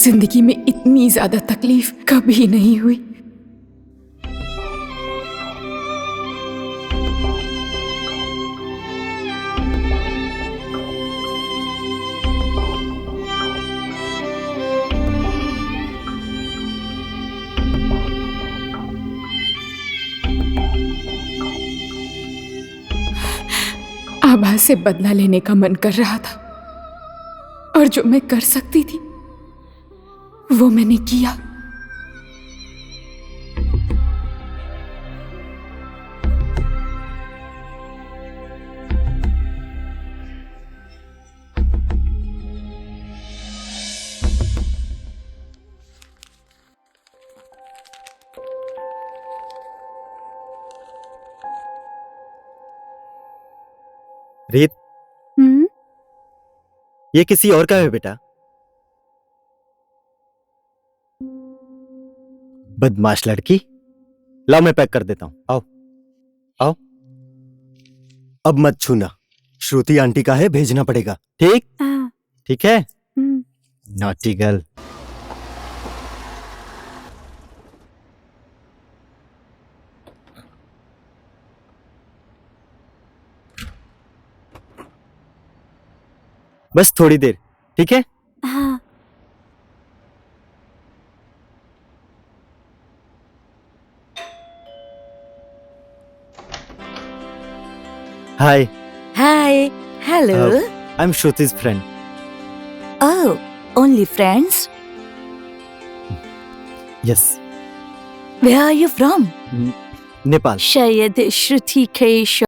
जिंदगी में इतनी ज्यादा तकलीफ कभी नहीं हुई। आभा से बदला लेने का मन कर रहा था, और जो मैं कर सकती थी वो मैंने किया। रीत, ये किसी और का है बेटा। बदमाश लड़की। लाओ मैं पैक कर देता हूं। आओ आओ। अब मत छूना, श्रुति आंटी का है, भेजना पड़ेगा। ठीक ठीक है। Naughty girl. बस थोड़ी देर, ठीक है? हाँ। Hi. Hi. Hello. I am Shruti's friend. Oh, only friends? Yes. Where are you from? Nepal. शायद श्रुति के शो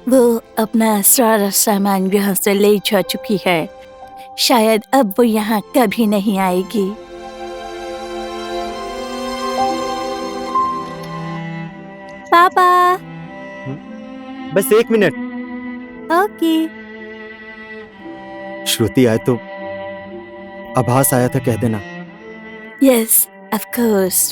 वो अपना सारा सामान यहाँ से ले जा चुकी है। शायद अब वो यहाँ कभी नहीं आएगी। पापा। बस 1 मिनट। ओके। श्रुति आए तो आभास आया था, कह देना। Yes, of course.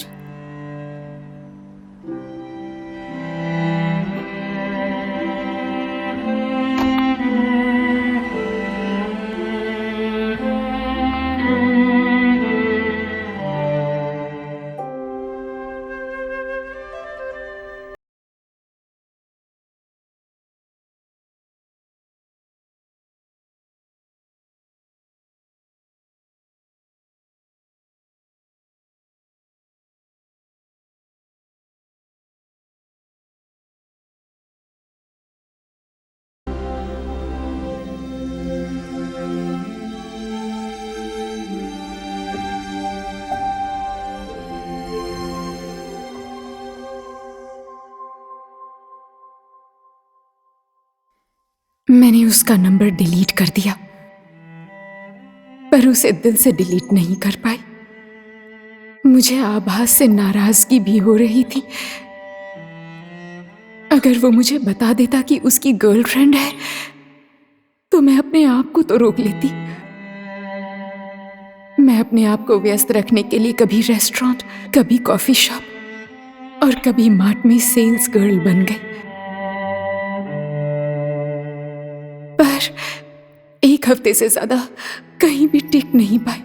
मैंने उसका नंबर डिलीट कर दिया, पर उसे दिल से डिलीट नहीं कर पाई। मुझे आभास से नाराजगी भी हो रही थी। अगर वो मुझे बता देता कि उसकी गर्लफ्रेंड है, तो मैं अपने आप को तो रोक लेती। मैं अपने आप को व्यस्त रखने के लिए कभी रेस्टोरेंट, कभी कॉफी शॉप और कभी मार्ट में सेल्स गर्ल बन गई। पर 1 हफ्ते से ज्यादा कहीं भी टिक नहीं पाई।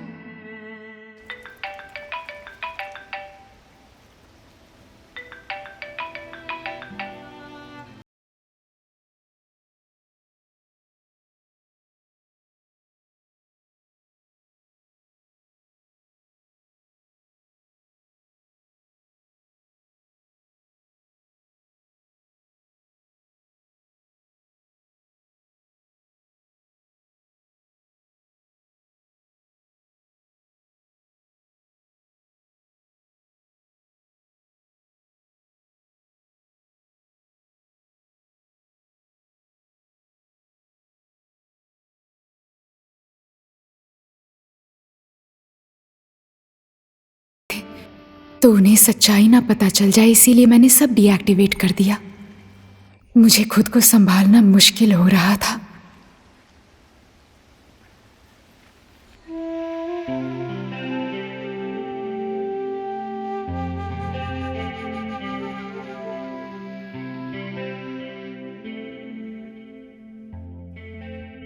तो उन्हें सच्चाई ना पता चल जाए, इसीलिए मैंने सब डीएक्टिवेट कर दिया। मुझे खुद को संभालना मुश्किल हो रहा था।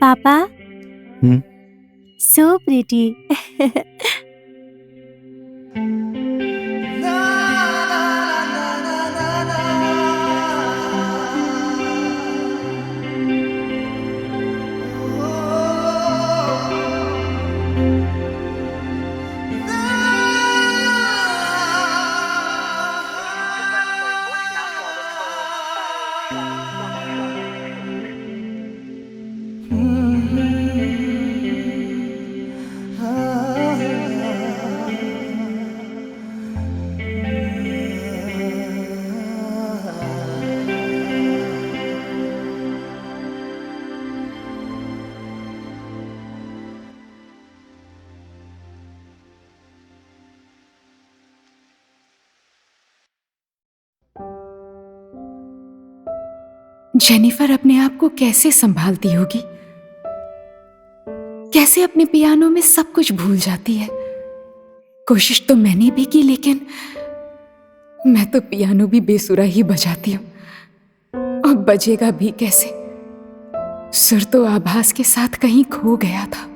पापा। हम्म? So pretty. जेनिफर अपने आप को कैसे संभालती होगी, कैसे अपने पियानो में सब कुछ भूल जाती है। कोशिश तो मैंने भी की, लेकिन मैं तो पियानो भी बेसुरा ही बजाती हूँ, और बजेगा भी कैसे। सुर तो आभास के साथ कहीं खो गया था।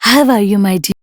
How are you, my dear?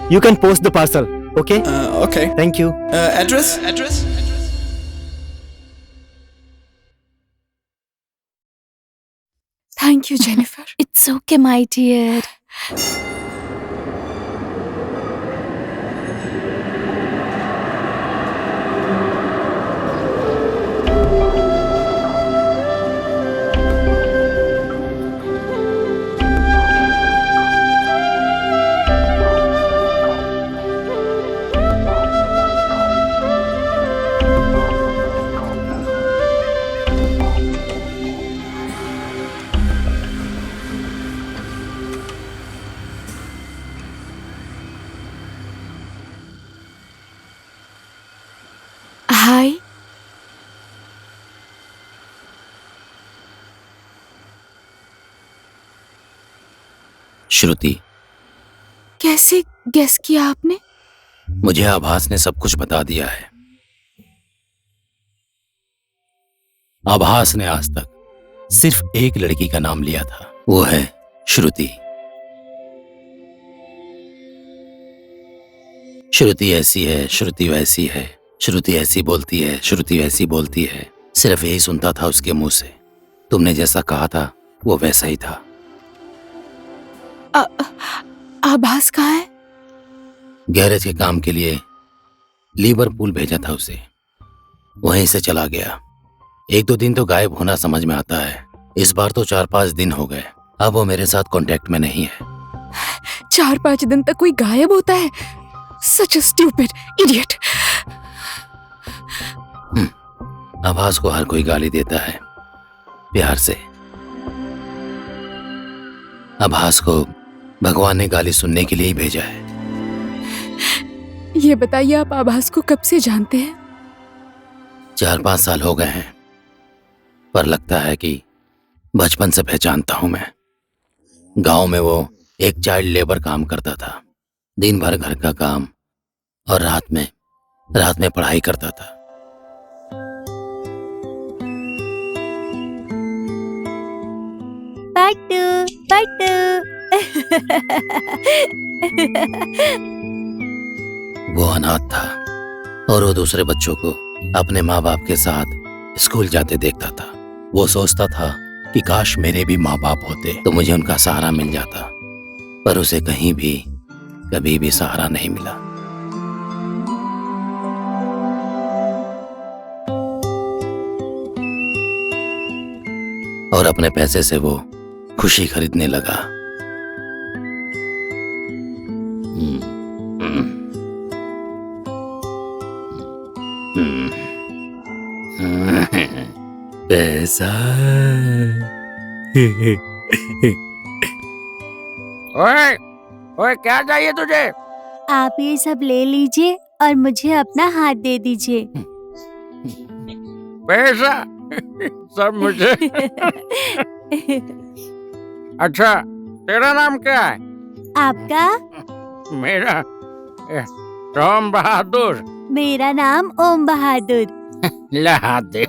You can post the parcel, okay? Okay. Thank you. Address? Thank you Jennifer. It's okay, my dear. हाय। श्रुति, कैसे गेस किया आपने? मुझे आभास ने सब कुछ बता दिया है। आभास ने आज तक सिर्फ एक लड़की का नाम लिया था, वो है श्रुति। श्रुति ऐसी है, श्रुति वैसी है, श्रुति ऐसी बोलती है, श्रुति वैसी बोलती है। सिर्फ यही सुनता था उसके मुंह से। तुमने जैसा कहा था वो वैसा ही था। आभास कहाँ है? गैरेज के काम के लिए लिवरपूल भेजा था उसे, वहीं से चला गया। 1-2 दिन तो गायब होना समझ में आता है, इस बार तो 4-5 दिन हो गए। अब वो मेरे साथ कांटेक्ट में नहीं है। 4-5 दिन तक कोई गायब होता है? सच अ स्टूपिड इडियट। आभास को हर कोई गाली देता है, प्यार से। आभास को भगवान ने गाली सुनने के लिए ही भेजा है। ये बताइए, आप आभास को कब से जानते हैं? 4-5 साल हो गए हैं, पर लगता है कि बचपन से पहचानता हूं मैं। गांव में वो एक चाइल्ड लेबर काम करता था। दिन भर घर का काम और रात में पढ़ाई करता था। पट्टू वो अनाथ था और वो दूसरे बच्चों को अपने माँ बाप के साथ स्कूल जाते देखता था। वो सोचता था कि काश मेरे भी माँ बाप होते तो मुझे उनका सहारा मिल जाता, पर उसे कहीं भी कभी भी सहारा नहीं मिला। और अपने पैसे से वो खुशी खरीदने लगा। पैसा। ओए क्या चाहिए तुझे? आप ये सब ले लीजिए और मुझे अपना हाथ दे दीजिए। पैसा सब मुझे? अच्छा, तेरा नाम क्या है? आपका? मेरा राम बहादुर। मेरा नाम ओम बहादुर। लहा दे।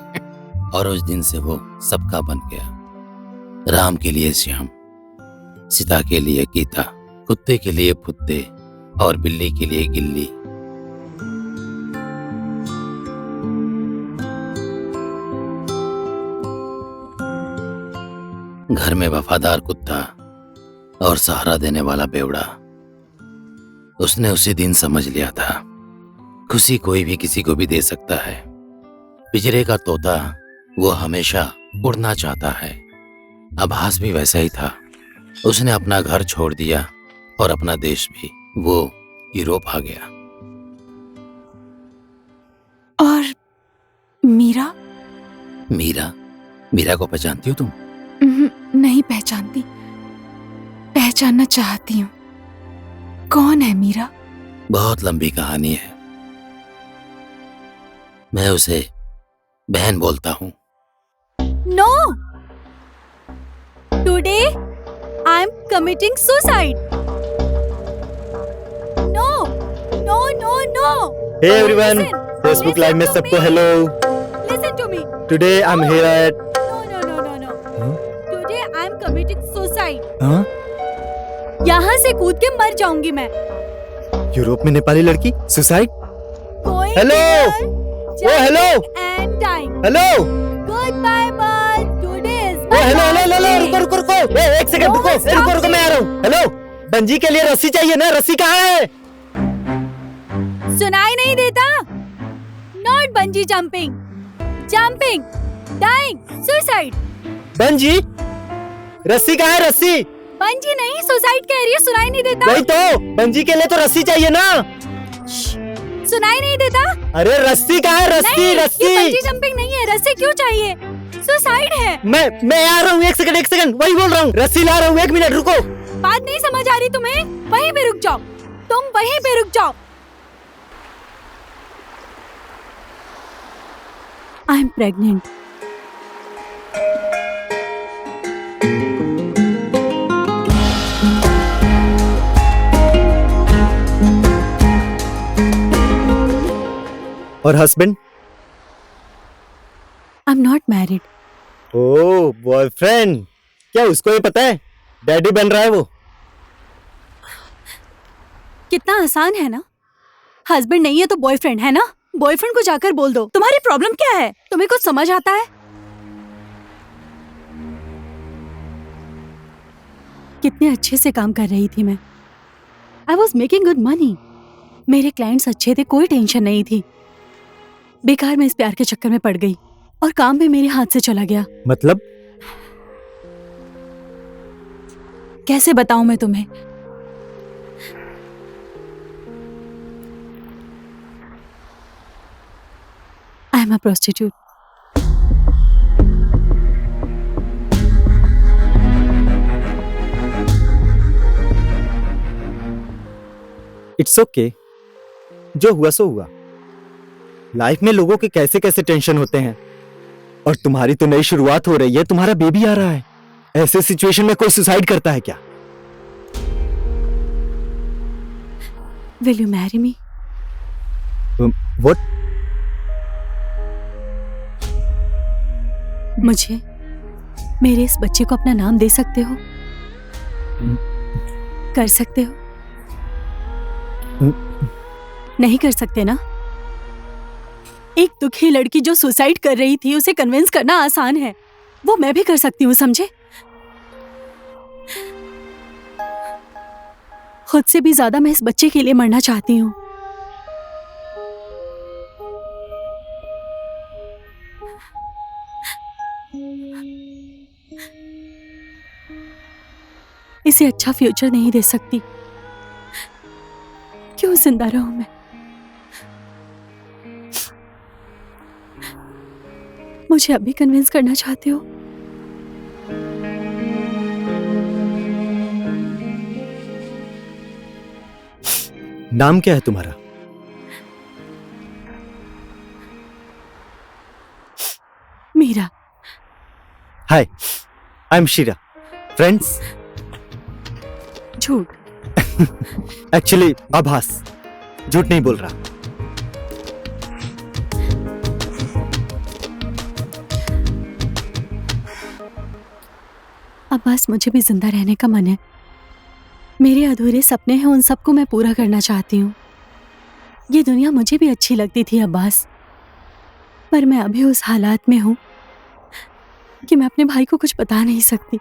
और उस दिन से वो सबका बन गया। राम के लिए श्याम, सीता के लिए गीता, कुत्ते के लिए फुत्ते और बिल्ली के लिए गिल्ली। घर में वफादार कुत्ता और सहारा देने वाला बेवड़ा। उसने उसी दिन समझ लिया था, खुशी कोई भी किसी को भी दे सकता है। पिंजरे का तोता वो हमेशा उड़ना चाहता है। आभास भी वैसा ही था। उसने अपना घर छोड़ दिया और अपना देश भी। वो यूरोप आ गया। और मीरा? मीरा को पहचानती हो तुम? नहीं पहचानती, पहचानना चाहती हूँ। कौन है मीरा? बहुत लंबी कहानी है। मैं उसे बहन बोलता हूँ। No! Today I'm committing suicide. No! No! No! No! Hey everyone, Listen. Facebook Listen Live में to सबको me. Hello. Listen to me. Today I'm here at No. Today I'm committing suicide. हाँ? यहाँ से कूद के मर जाऊंगी मैं। यूरोप में नेपाली लड़की suicide? Going Hello. there, Oh, hello. and dying. Hello. Goodbye, bye. Today is oh my hello last hello hello, day. रुको रुको रुको। एक सेकंड No, रुको, stop रुको मैं आ रहा हूँ। हेलो, बंजी के लिए रस्सी चाहिए ना? रस्सी कहाँ है? सुनाई नहीं देता? Not bungee jumping. Jumping. Dying. Suicide. Bungee, रस्सी कहाँ है? रस्सी? बंजी नहीं, सुसाइड कह रही है। सुनाई नहीं देता? वही तो, बंजी के लिए तो रस्सी चाहिए ना? सुनाई नहीं देता? अरे रस्सी कहाँ है? रस्सी नहीं, रस्सी। ये बंजी जंपिंग नहीं है। रस्सी क्यों चाहिए? सुसाइड है। मैं आ रहा हूँ, एक सेकंड, वही बोल रहा हूँ। रस्सी ला रहा हूँ, 1 मिनट रुको। बात नहीं समझ आ रही तुम्हें? वहीं पे रुक जाओ। तुम वहीं पे रुक जाओ। I am pregnant. और husband? I am not married. Oh boyfriend, क्या उसको ये पता है डैडी बन रहा है वो? कितना आसान है ना। हस्बैंड नहीं है तो बॉयफ्रेंड है ना। बॉयफ्रेंड को जाकर बोल दो। तुम्हारी प्रॉब्लम क्या है? तुम्हें कुछ समझ आता है? कितने अच्छे से काम कर रही थी मैं। I was making good money. मेरे क्लाइंट्स अच्छे थे, कोई टेंशन नहीं थी। बेकार मैं इस प्यार के चक्कर में पड़ गई और काम भी मेरे हाथ से चला गया। मतलब? कैसे बताऊं मैं तुम्हें? I am a prostitute. It's okay, जो हुआ सो हुआ। लाइफ में लोगों के कैसे कैसे टेंशन होते हैं, और तुम्हारी तो नई शुरुआत हो रही है, तुम्हारा बेबी आ रहा है। ऐसे सिचुएशन में कोई सुसाइड करता है क्या? Will you marry me? What? मुझे मेरे इस बच्चे को अपना नाम दे सकते हो? कर सकते हो? नहीं कर सकते ना? एक दुखी लड़की जो सुसाइड कर रही थी, उसे कन्विंस करना आसान है। वो मैं भी कर सकती हूँ, समझे? खुद से भी ज्यादा मैं इस बच्चे के लिए मरना चाहती हूँ। इसे अच्छा फ्यूचर नहीं दे सकती। क्यों जिंदा रहूं मैं? मुझे अभी कन्विंस करना चाहते हो? नाम क्या है तुम्हारा? मीरा। हाय, आई एम शीरा। फ्रेंड्स? झूठ। एक्चुअली आभास, झूठ नहीं बोल रहा। अब्बास, मुझे भी जिंदा रहने का मन है। मेरे अधूरे सपने हैं, उन सबको मैं पूरा करना चाहती हूँ। ये दुनिया मुझे भी अच्छी लगती थी अब्बास, पर मैं अभी उस हालात में हूँ कि मैं अपने भाई को कुछ बता नहीं सकती,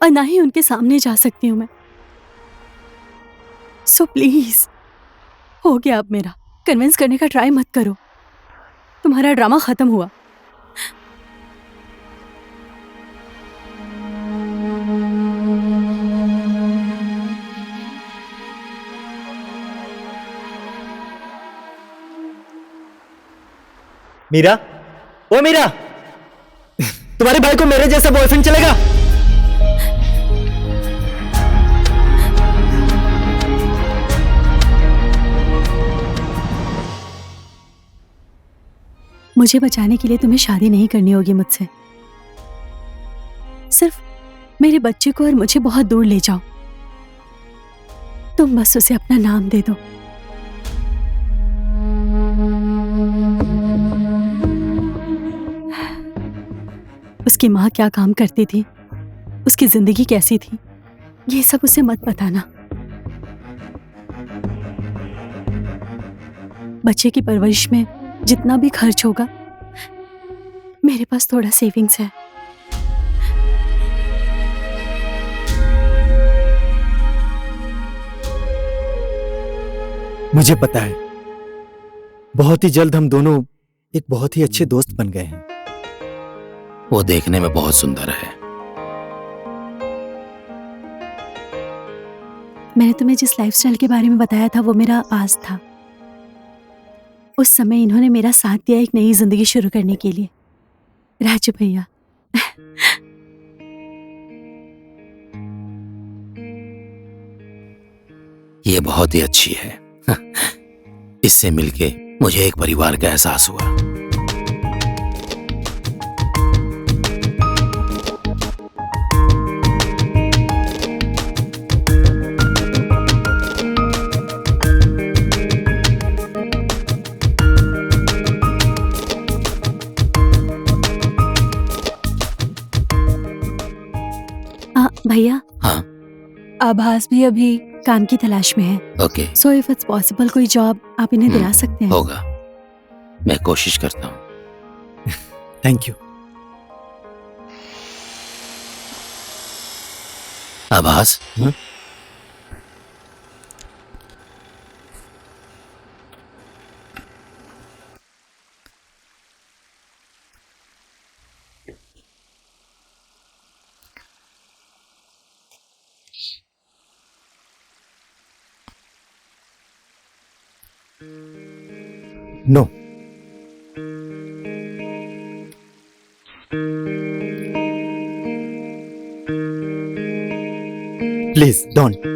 और ना ही उनके सामने जा सकती हूँ मैं। सो प्लीज, हो गया अब मेरा। कन्विंस करने का ट्राई मत करो। तुम्हारा ड्रामा खत्म हुआ। मीरा, ओ मीरा, तुम्हारे भाई को मेरे जैसा बॉयफ्रेंड चलेगा? मुझे बचाने के लिए तुम्हें शादी नहीं करनी होगी मुझसे। सिर्फ मेरे बच्चे को और मुझे बहुत दूर ले जाओ। तुम बस उसे अपना नाम दे दो। उसकी माँ क्या काम करती थी, उसकी जिंदगी कैसी थी, ये सब उसे मत बताना। बच्चे की परवरिश में जितना भी खर्च होगा, मेरे पास थोड़ा सेविंग्स है। मुझे पता है, बहुत ही जल्द हम दोनों एक बहुत ही अच्छे दोस्त बन गए हैं। वो देखने में बहुत सुंदर है। मैंने तुम्हें जिस लाइफस्टाइल के बारे में बताया था, वो मेरा पास था। उस समय इन्होंने मेरा साथ दिया एक नई जिंदगी शुरू करने के लिए। राजू भैया। ये बहुत ही अच्छी है। इससे मिलके मुझे एक परिवार का एहसास हुआ। भैया। हाँ। आभास भी अभी काम की तलाश में है। Okay. So if it's possible, कोई जॉब आप इन्हें दिला सकते हैं? होगा, मैं कोशिश करता हूँ। Thank you. आभास, नो। Please don't.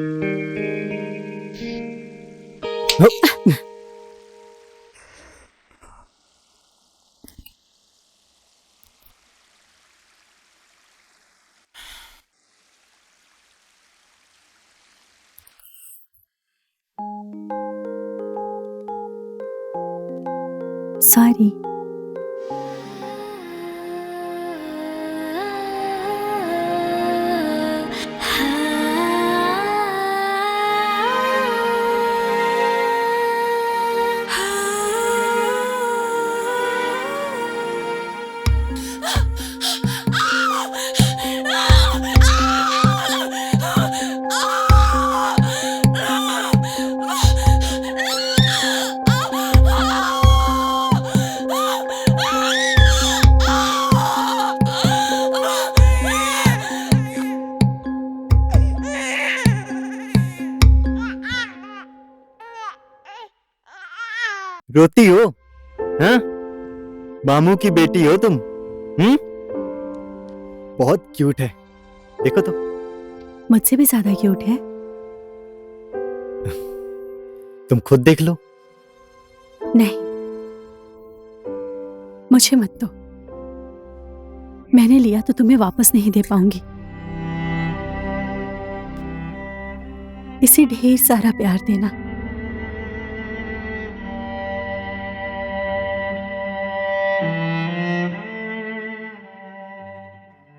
सॉरी। रोती हो? हाँ? मामू की बेटी हो तुम? बहुत क्यूट है, देखो तो। मुझसे भी ज्यादा क्यूट है। तुम खुद देख लो। नहीं, मुझे मत दो। मैंने लिया तो तुम्हें वापस नहीं दे पाऊंगी। इसे ढेर सारा प्यार देना।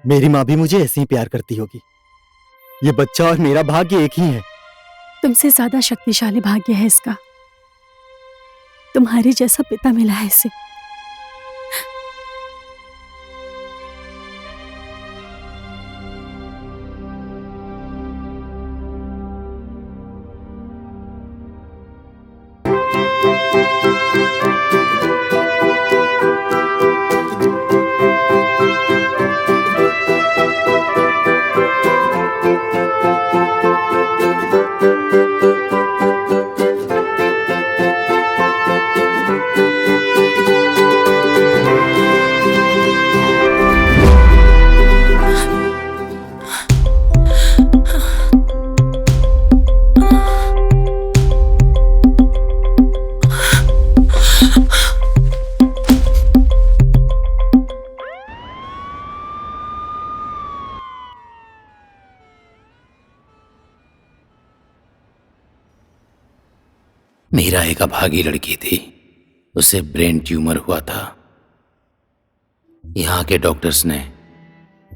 मेरी माँ भी मुझे ऐसे ही प्यार करती होगी। ये बच्चा और मेरा भाग्य एक ही है। तुमसे ज्यादा शक्तिशाली भाग्य है इसका। तुम्हारे जैसा पिता मिला है इसे। मीरा एक अभागी लड़की थी। उसे ब्रेन ट्यूमर हुआ था। यहाँ के डॉक्टर्स ने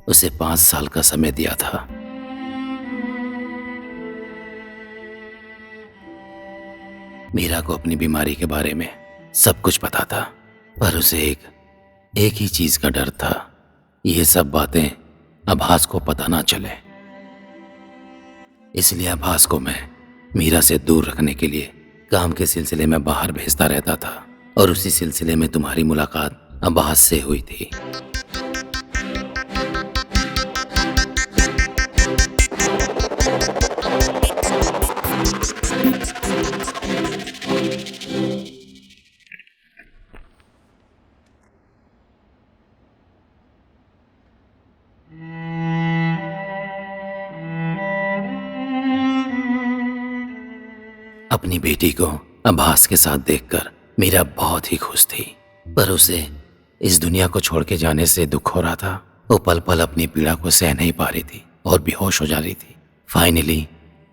उसे 5 साल का समय दिया था। मीरा को अपनी बीमारी के बारे में सब कुछ पता था, पर उसे एक ही चीज का डर था, ये सब बातें आभास को पता ना चले। इसलिए आभास को मैं मीरा से दूर रखने के लिए काम के सिलसिले में बाहर भेजता रहता था, और उसी सिलसिले में तुम्हारी मुलाकात आभास से हुई थी। अपनी बेटी को आभास के साथ देखकर मीरा बहुत ही खुश थी, पर उसे इस दुनिया को छोड़ के जाने से दुख हो रहा था। वो पल पल अपनी पीड़ा को सह नहीं पा रही थी और बेहोश हो जा रही थी। फाइनली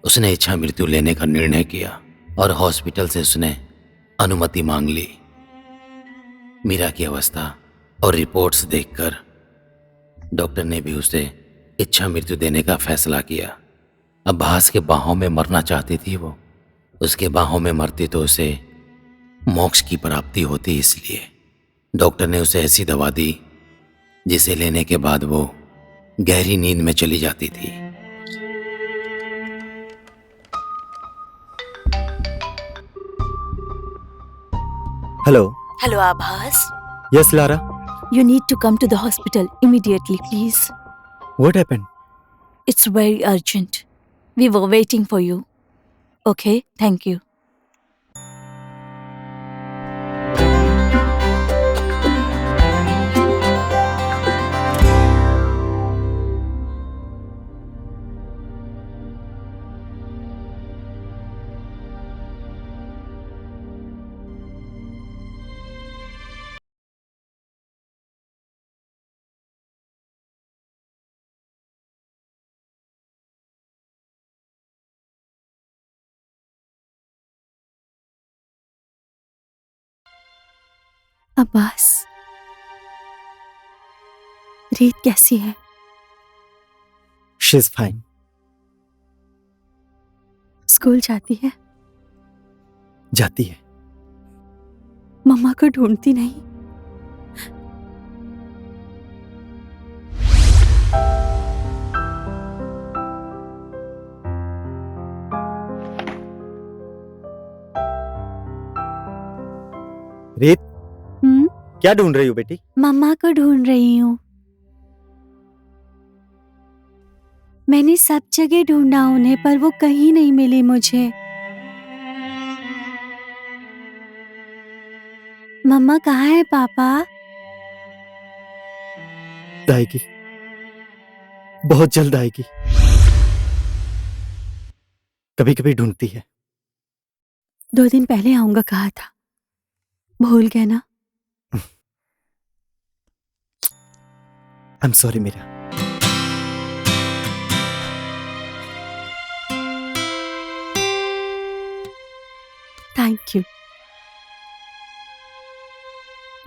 उसने इच्छा मृत्यु लेने का निर्णय किया और हॉस्पिटल से उसने अनुमति मांग ली। मीरा की अवस्था और रिपोर्ट्स देखकर डॉक्टर ने भी उसे इच्छा मृत्यु देने का फैसला किया। आभास के बाहों में मरना चाहती थी वो। उसके बाहों में मरती तो उसे मोक्ष की प्राप्ति होती, इसलिए डॉक्टर ने उसे ऐसी दवा दी जिसे लेने के बाद वो गहरी नींद में चली जाती थी। हेलो। हेलो आभास। Yes Lara. You need to come to the hospital immediately, please. What happened? It's very urgent. We were waiting for you. Okay, thank you. Abbas, रीत कैसी है? She is fine. स्कूल जाती है? जाती है। मम्मा को ढूंढती नहीं? रीत, क्या ढूंढ रही हो बेटी? मम्मा को ढूंढ रही हूँ। मैंने सब जगह ढूंढा उन्हें, पर वो कहीं नहीं मिली मुझे। मम्मा कहाँ है पापा? आएगी, बहुत जल्द आएगी। कभी कभी ढूंढती है। 2 दिन पहले आऊंगा कहा था, भूल गए ना? I am sorry Meera. Thank you.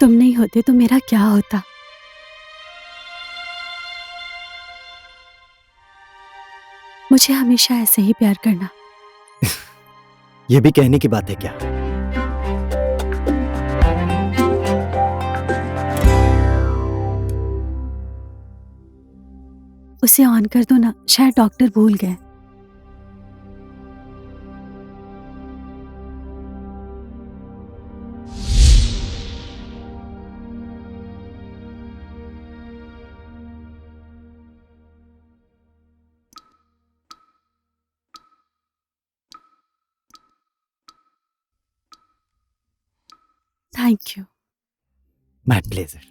तुम नहीं होते तो मेरा क्या होता? मुझे हमेशा ऐसे ही प्यार करना। ये भी कहने की बात है क्या? उसे ऑन कर दो ना, शायद डॉक्टर भूल गए। Thank you. My pleasure.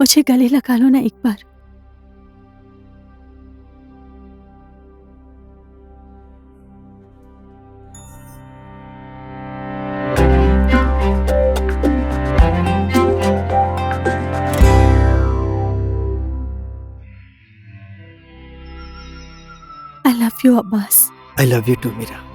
मुझे गले लगा लो ना एक बार। I love you, Abbas. I love you too, Meera.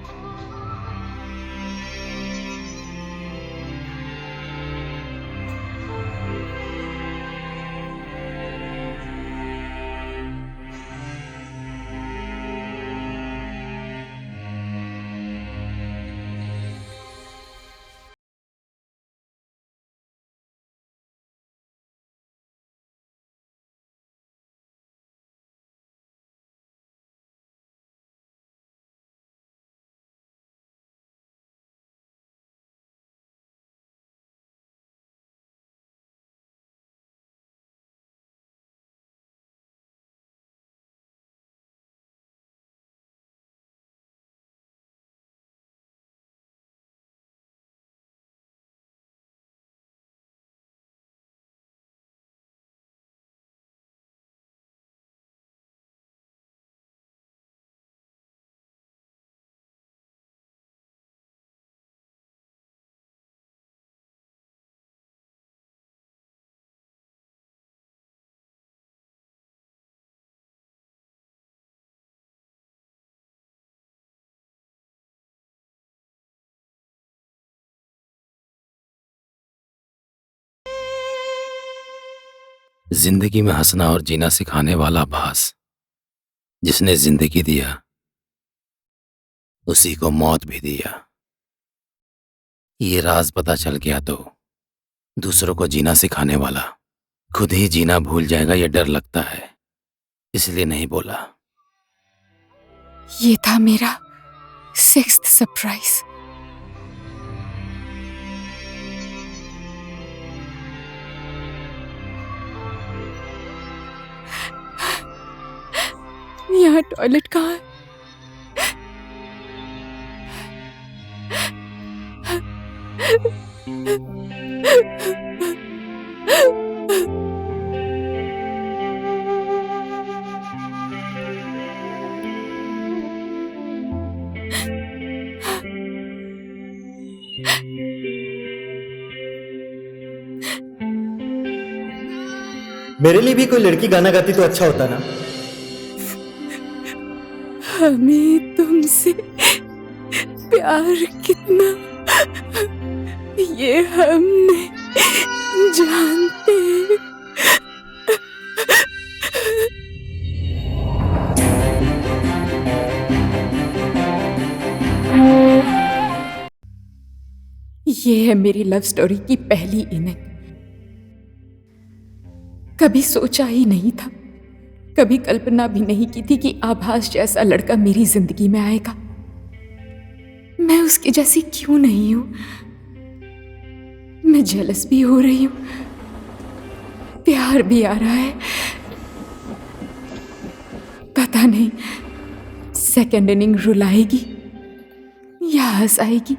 जिंदगी में हंसना और जीना सिखाने वाला अब्बास, जिसने जिंदगी दिया उसी को मौत भी दिया। ये राज पता चल गया तो दूसरों को जीना सिखाने वाला खुद ही जीना भूल जाएगा, ये डर लगता है, इसलिए नहीं बोला। ये था मेरा 6th सरप्राइज। यहाँ टॉयलेट कहाँ है? मेरे लिए भी कोई लड़की गाना गाती तो अच्छा होता ना। हमें तुमसे प्यार कितना, ये हम नहीं जानते। ये है मेरी लव स्टोरी की पहली इनिंग। कभी सोचा ही नहीं था, कभी कल्पना भी नहीं की थी कि आभास जैसा लड़का मेरी जिंदगी में आएगा। मैं उसकी जैसी क्यों नहीं हूं? मैं जेलस भी हो रही हूं, प्यार भी आ रहा है। पता नहीं सेकेंड इनिंग रुलाएगी या हंसाएगी।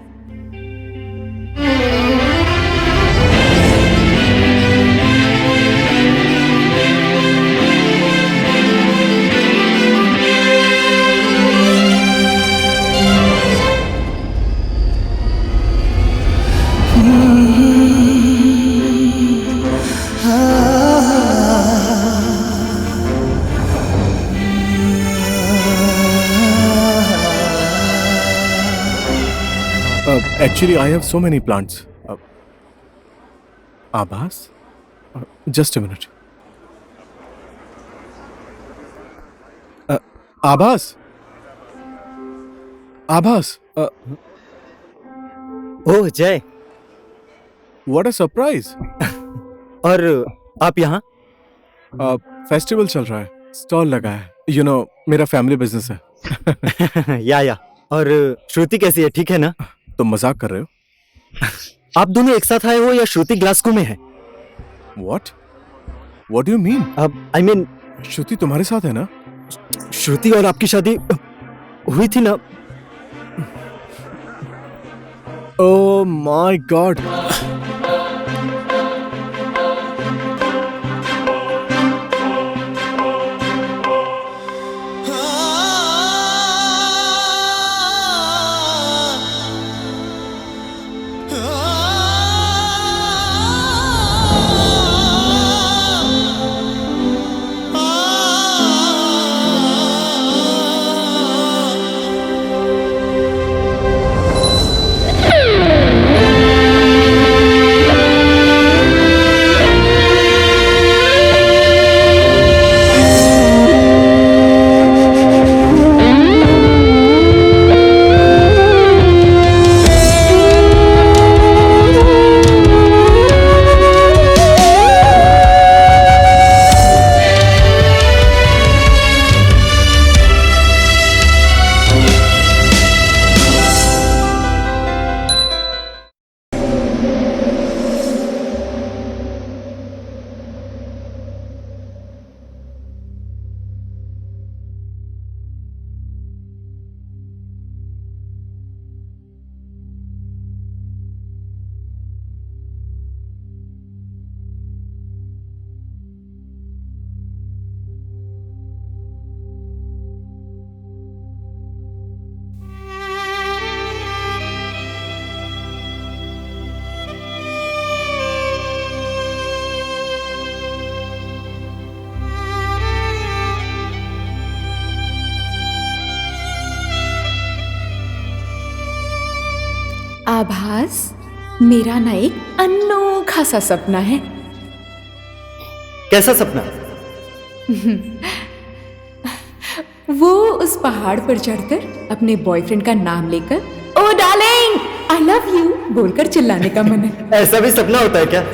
Actually, I have so many plants. Abbas? Just a minute. Abbas? Abbas? ओह जय, What a surprise! और आप यहाँ? फेस्टिवल चल रहा है, स्टॉल लगा है। You know, मेरा फैमिली बिजनेस है। या और श्रुति कैसी है, ठीक है ना? तुम मजाक कर रहे हो? आप दोनों एक साथ आए हो या श्रुति ग्लासगो में है? What? What do you mean? I mean, श्रुति तुम्हारे साथ है ना? श्रुति और आपकी शादी हुई थी ना? Oh my God! आभास, मेरा ना एक अनोखा सा सपना है। कैसा सपना? वो उस पहाड़ पर चढ़कर अपने बॉयफ्रेंड का नाम लेकर ओ डार्लिंग आई लव यू बोलकर चिल्लाने का मन है। ऐसा भी सपना होता है क्या?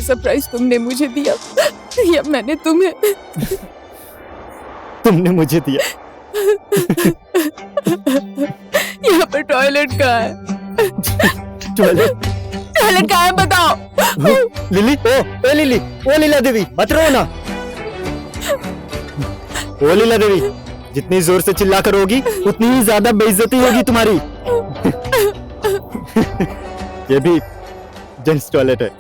सरप्राइज तुमने मुझे दिया या मैंने तुम्हें? तुमने मुझे दिया। यहाँ पर टॉयलेट कहाँ है? टॉयलेट टॉयलेट कहाँ है बताओ। लिली, ओ लिली, ओ लीला देवी, मत रो ना। ओ लीला देवी, जितनी जोर से चिल्ला कर होगी उतनी ही ज्यादा बेइज्जती होगी तुम्हारी। ये भी जेंट्स टॉयलेट है।